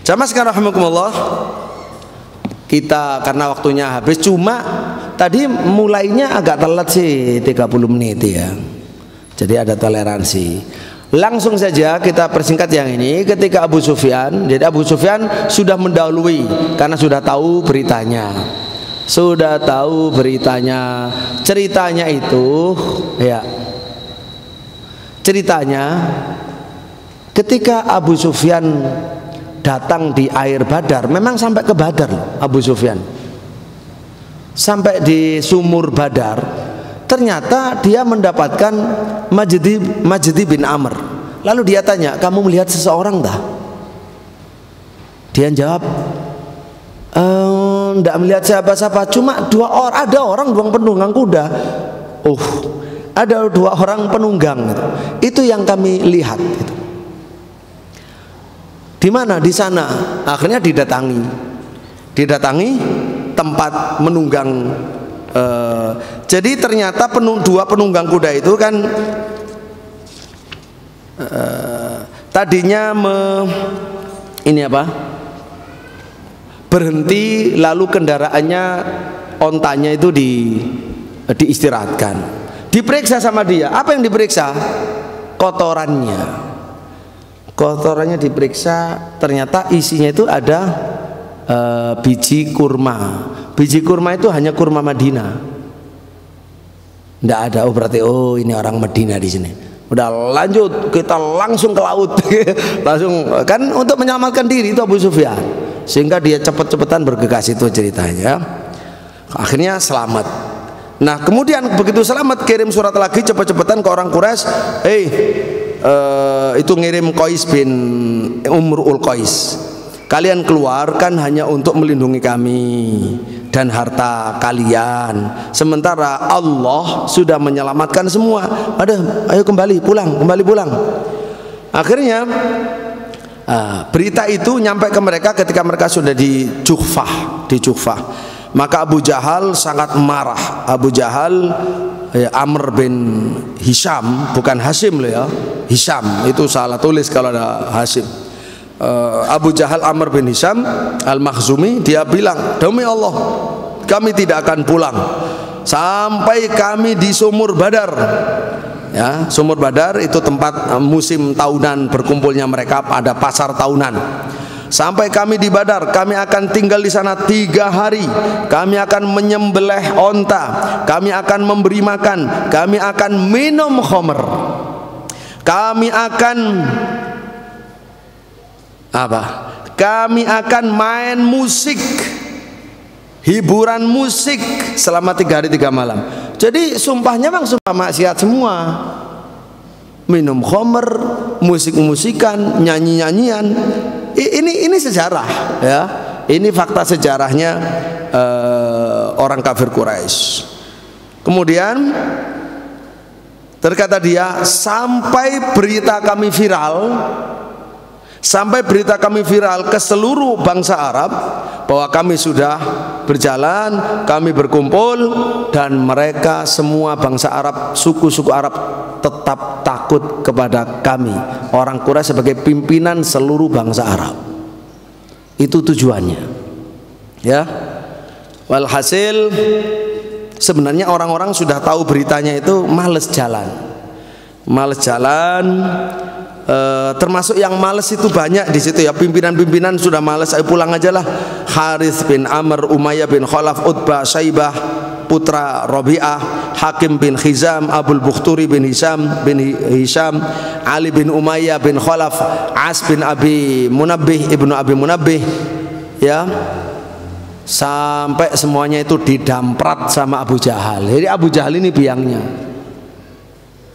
jamaah sekalian rahimakumullah, kita karena waktunya habis, cuma tadi mulainya agak telat sih, 30 menit ya. Jadi ada toleransi. Langsung saja kita persingkat yang ini. Ketika Abu Sufyan, jadi Abu Sufyan sudah mendahului karena sudah tahu beritanya. Sudah tahu beritanya. Ceritanya itu ya. Ceritanya ketika Abu Sufyan datang di air Badar, memang sampai ke Badar loh, Abu Sufyan. Sampai di sumur Badar, ternyata dia mendapatkan Majdi bin Amr. Lalu dia tanya, kamu melihat seseorang tak? Dia jawab, tidak melihat siapa-siapa, cuma ada orang penunggang kuda. Ada 2 orang penunggang, itu yang kami lihat gitu. Di mana? Di sana. Akhirnya didatangi tempat menunggang. Jadi ternyata 2 penunggang kuda itu kan tadinya berhenti, lalu kendaraannya, ontanya itu diistirahatkan, diperiksa sama dia. Apa yang diperiksa? Kotorannya diperiksa, ternyata isinya itu ada biji kurma. Biji kurma itu hanya kurma Madinah. Tidak ada. Berarti ini orang Madinah di sini. Udah lanjut, kita langsung ke laut. Langsung kan untuk menyelamatkan diri itu Abu Sufyan, sehingga dia cepet-cepetan bergegas, itu ceritanya. Akhirnya selamat. Nah kemudian begitu selamat, kirim surat lagi cepet-cepetan ke orang Quraisy. Itu ngirim Qais bin Umrul Qais, kalian keluarkan hanya untuk melindungi kami dan harta kalian, sementara Allah sudah menyelamatkan semua. Ayo kembali pulang. Akhirnya berita itu nyampe ke mereka ketika mereka sudah di Juhfah. Maka Abu Jahal sangat marah. Abu Jahal, Amr bin Hisham, bukan Hashim loh ya, Hisham itu salah tulis kalau ada Hashim. Abu Jahal Amr bin Hisham Al-Makhzumi, dia bilang, demi Allah kami tidak akan pulang sampai kami di sumur Badar. Ya, sumur Badar itu tempat musim tahunan berkumpulnya mereka, ada pasar tahunan. Sampai kami di Badar, kami akan tinggal di sana 3 hari. Kami akan menyembelih onta, kami akan memberi makan, kami akan minum khamr, kami akan kami akan main musik, hiburan musik selama 3 hari 3 malam. Jadi sumpahnya memang sumpah maksiat semua. Minum khamr, musik-musikan, nyanyi-nyanyian. Ini sejarah ya. Ini fakta sejarahnya orang kafir Quraisy. Kemudian terkata dia, sampai berita kami viral ke seluruh bangsa Arab bahwa kami sudah berjalan, kami berkumpul, dan mereka semua bangsa Arab, suku-suku Arab tetap takut kepada kami, orang Quraisy, sebagai pimpinan seluruh bangsa Arab. Itu tujuannya ya. Walhasil sebenarnya orang-orang sudah tahu beritanya itu males jalan. Termasuk yang males itu banyak di situ ya, pimpinan-pimpinan sudah males, ayo pulang aja lah. Harith bin Amr, Umayyah bin Khalaf, Utbah, Syaibah putra Rabi'ah, Hakim bin Khizam, Abul Bukhturi bin Hisham, Ali bin Umayyah bin Khalaf, As bin Abi Munabbih, Ibnu Abi Munabbih, ya, sampai semuanya itu didamprat sama Abu Jahal. Jadi Abu Jahal ini biangnya,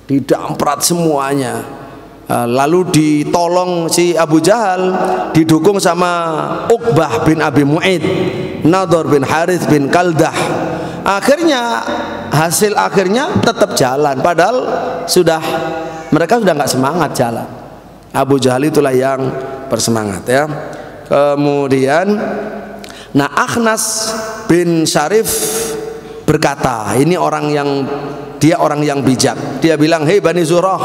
didamprat semuanya. Lalu ditolong si Abu Jahal, didukung sama Uqbah bin Abi Mu'id, Nadhr bin Harith bin Kaldah. Akhirnya hasil akhirnya tetap jalan, padahal mereka sudah nggak semangat jalan. Abu Jahal itulah yang bersemangat, ya. Kemudian Akhnas bin Syarif berkata, ini orang yang bijak. Dia bilang, hei Bani Zurah,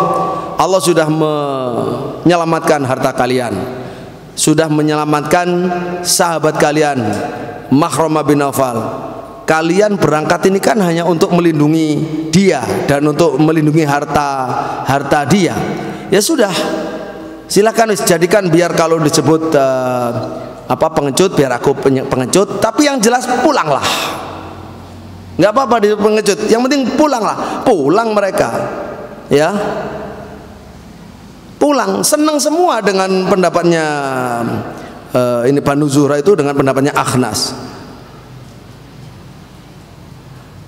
Allah sudah menyelamatkan harta kalian, sudah menyelamatkan sahabat kalian Makhramah bin Naufal. Kalian berangkat ini kan hanya untuk melindungi dia dan untuk melindungi harta dia. Ya sudah, silakan jadikan, biar kalau disebut pengecut, biar aku pengecut, tapi yang jelas pulanglah. Nggak apa-apa di pengecut, yang penting pulanglah. Pulang mereka, ya, pulang, senang semua dengan pendapatnya ini Banu Zuhra itu, dengan pendapatnya Akhnas.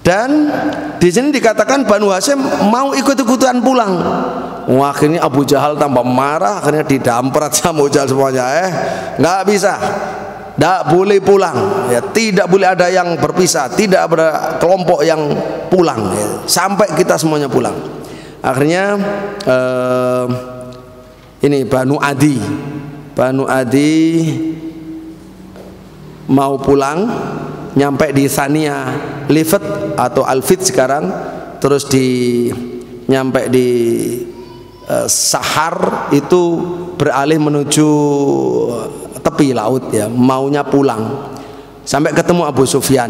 Dan di sini dikatakan Banu Hashim mau ikut-ikutan pulang. Wah, akhirnya Abu Jahal tambah marah, akhirnya didamprat sama Abu Jahal semuanya. Nggak bisa, nggak boleh pulang, ya, tidak boleh ada yang berpisah, tidak ada kelompok yang pulang, ya, sampai kita semuanya pulang. Akhirnya ini Banu Adi mau pulang, nyampe di Thania Lifat atau Alfit sekarang, terus nyampe di Sahar itu beralih menuju tepi laut, ya, maunya pulang. Sampai ketemu Abu Sufyan.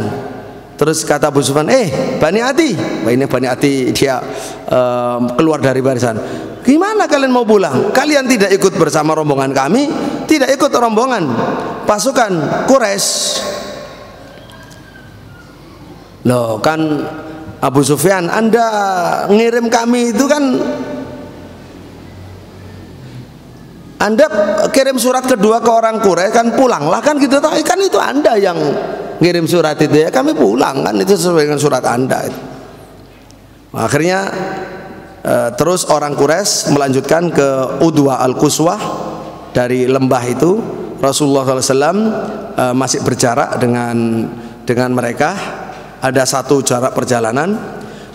Terus kata Abu Sufyan, Bani Adi. Wah, ini Bani Adi, dia keluar dari barisan. Gimana kalian mau pulang? Kalian tidak ikut bersama rombongan kami, tidak ikut rombongan pasukan Quraisy. Loh, kan Abu Sufyan, Anda ngirim kami itu kan, Anda kirim surat kedua ke orang Quraisy, kan pulanglah, kan gitu, kan itu Anda yang ngirim surat itu, ya, kami pulang, kan itu sesuai dengan surat Anda itu. Akhirnya terus orang Quraisy melanjutkan ke Udwa al-Quswah. Dari lembah itu Rasulullah SAW masih berjarak dengan mereka. Ada satu jarak perjalanan.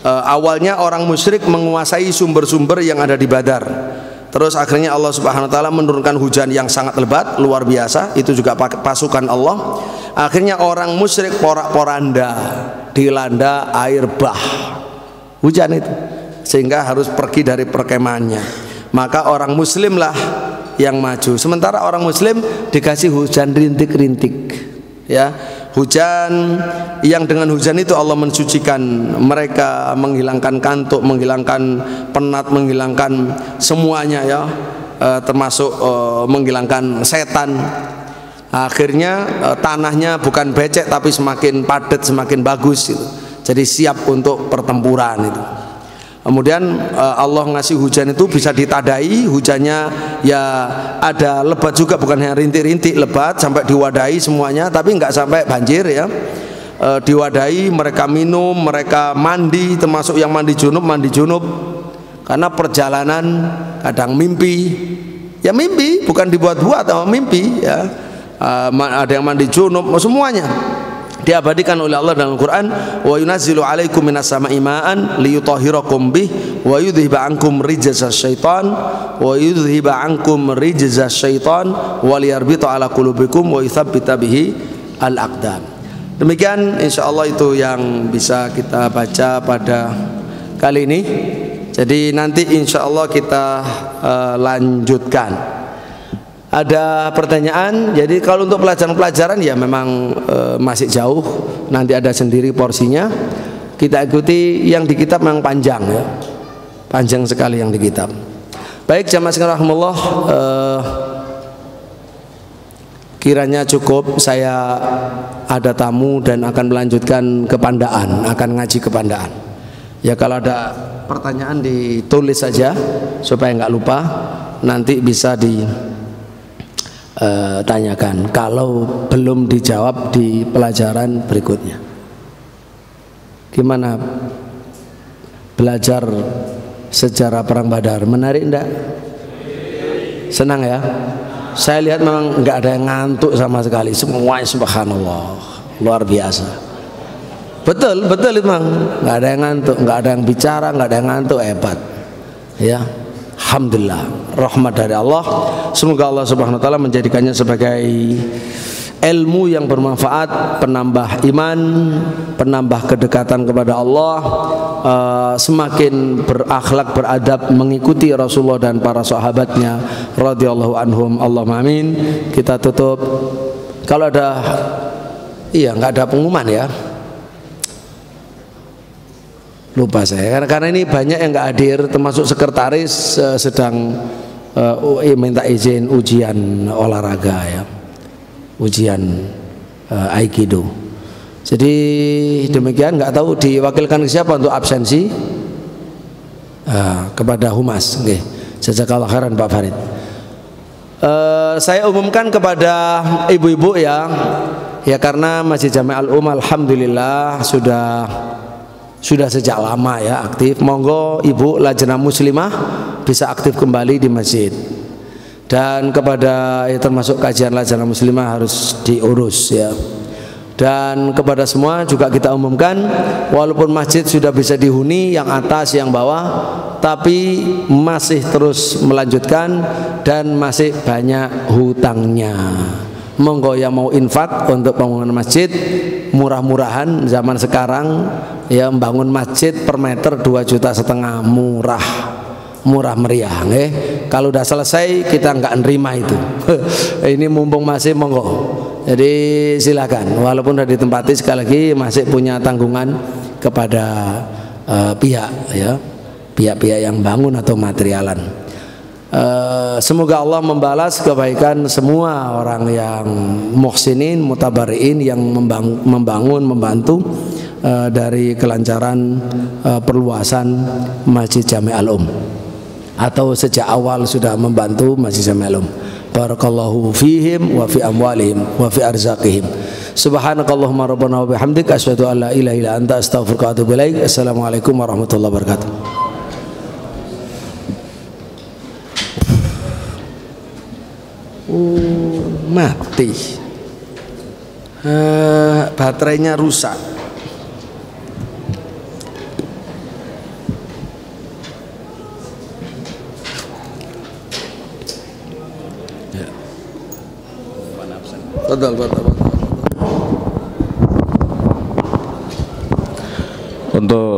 Awalnya orang musyrik menguasai sumber-sumber yang ada di Badar. Terus akhirnya Allah Subhanahu wa taala menurunkan hujan yang sangat lebat, luar biasa. Itu juga pasukan Allah. Akhirnya orang musyrik porak-poranda, dilanda air bah. Hujan itu, sehingga harus pergi dari perkemahannya. Maka orang muslimlah yang maju. Sementara orang muslim dikasih hujan rintik-rintik, ya. Hujan yang dengan hujan itu Allah mensucikan mereka, menghilangkan kantuk, menghilangkan penat, menghilangkan semuanya, ya, termasuk menghilangkan setan. Akhirnya tanahnya bukan becek tapi semakin padat, semakin bagus gitu. Jadi siap untuk pertempuran itu. Kemudian Allah ngasih hujan itu bisa ditadai, hujannya ya ada lebat juga, bukan hanya rintik-rintik, lebat sampai diwadahi semuanya, tapi nggak sampai banjir, ya. Diwadahi, mereka minum, mereka mandi, termasuk yang mandi junub, karena perjalanan kadang mimpi, ya mimpi, bukan dibuat-buat, atau mimpi, ya. Ada yang mandi junub, semuanya diabadikan oleh Allah dalam Al-Quran. Wa yunazzilu alaikum minas sama'i ma'an liyutahhirakum bih wa yudhhiba ankum rijzas syaitan wa yudhhiba ankum rijzas syaitan wa liyarbita ala qulubikum wa yuthabbita bihi al-aqdam. Demikian insyaallah itu yang bisa kita baca pada kali ini. Jadi nanti insyaallah kita lanjutkan. Ada pertanyaan? Jadi kalau untuk pelajaran-pelajaran ya memang masih jauh, nanti ada sendiri porsinya. kita ikuti yang di kitab memang panjang ya, panjang sekali yang di kitab. Baik jamaah sekalian rahimahullah, kiranya cukup, saya ada tamu dan akan melanjutkan ke Pandaan, akan ngaji ke Pandaan. Ya kalau ada pertanyaan ditulis saja supaya nggak lupa, nanti bisa ditanyakan kalau belum dijawab di pelajaran berikutnya. Gimana belajar sejarah Perang Badar? Menarik enggak? Senang ya? Saya lihat memang enggak ada yang ngantuk sama sekali. Semuanya subhanallah, luar biasa. Betul itu memang enggak ada yang ngantuk, enggak ada yang bicara, enggak ada yang ngantuk, hebat. Ya, alhamdulillah, rahmat dari Allah. Semoga Allah Subhanahu wa taala menjadikannya sebagai ilmu yang bermanfaat, penambah iman, penambah kedekatan kepada Allah, semakin berakhlak, beradab, mengikuti Rasulullah dan para sahabatnya radhiyallahu anhum. Allahumma amin. Kita tutup. Kalau ada, iya nggak ada pengumuman ya, lupa saya karena ini banyak yang nggak hadir, termasuk sekretaris sedang minta izin ujian olahraga ya, ujian Aikido. Jadi demikian, nggak tahu diwakilkan ke siapa untuk absensi. Kepada Humas. Oke, jazakallah khairan Pak Farid. Saya umumkan kepada ibu-ibu ya karena Masjid Jami' Al-Um alhamdulillah sudah sejak lama ya aktif. Monggo ibu lajnah muslimah bisa aktif kembali di masjid. Dan kepada termasuk kajian lajnah muslimah harus diurus ya. Dan kepada semua juga kita umumkan, walaupun masjid sudah bisa dihuni yang atas yang bawah, tapi masih terus melanjutkan dan masih banyak hutangnya. Monggo yang mau infak untuk pembangunan masjid murah-murahan zaman sekarang ya, membangun masjid per meter 2,5 juta murah meriah. Kalau udah selesai kita nggak nerima itu. Ini mumpung masih, monggo. Jadi silakan, walaupun sudah ditempati, sekali lagi masih punya tanggungan kepada pihak yang bangun atau materialan. Semoga Allah membalas kebaikan semua orang yang muhsinin, mutabariin, yang membangun, membantu dari kelancaran perluasan Masjid Jami' Al-Um, atau sejak awal sudah membantu Masjid Jami' Al-Um. Barakallahu fihim wa fi amwalihim wa fi arzaqihim. Subhanakallahumma rabbana wa bihamdika asyhadu an la ilaha illa anta astaghfiruka wa atubu ilaik. Assalamualaikum warahmatullahi wabarakatuh. Mati. Baterainya rusak. Betul. Untuk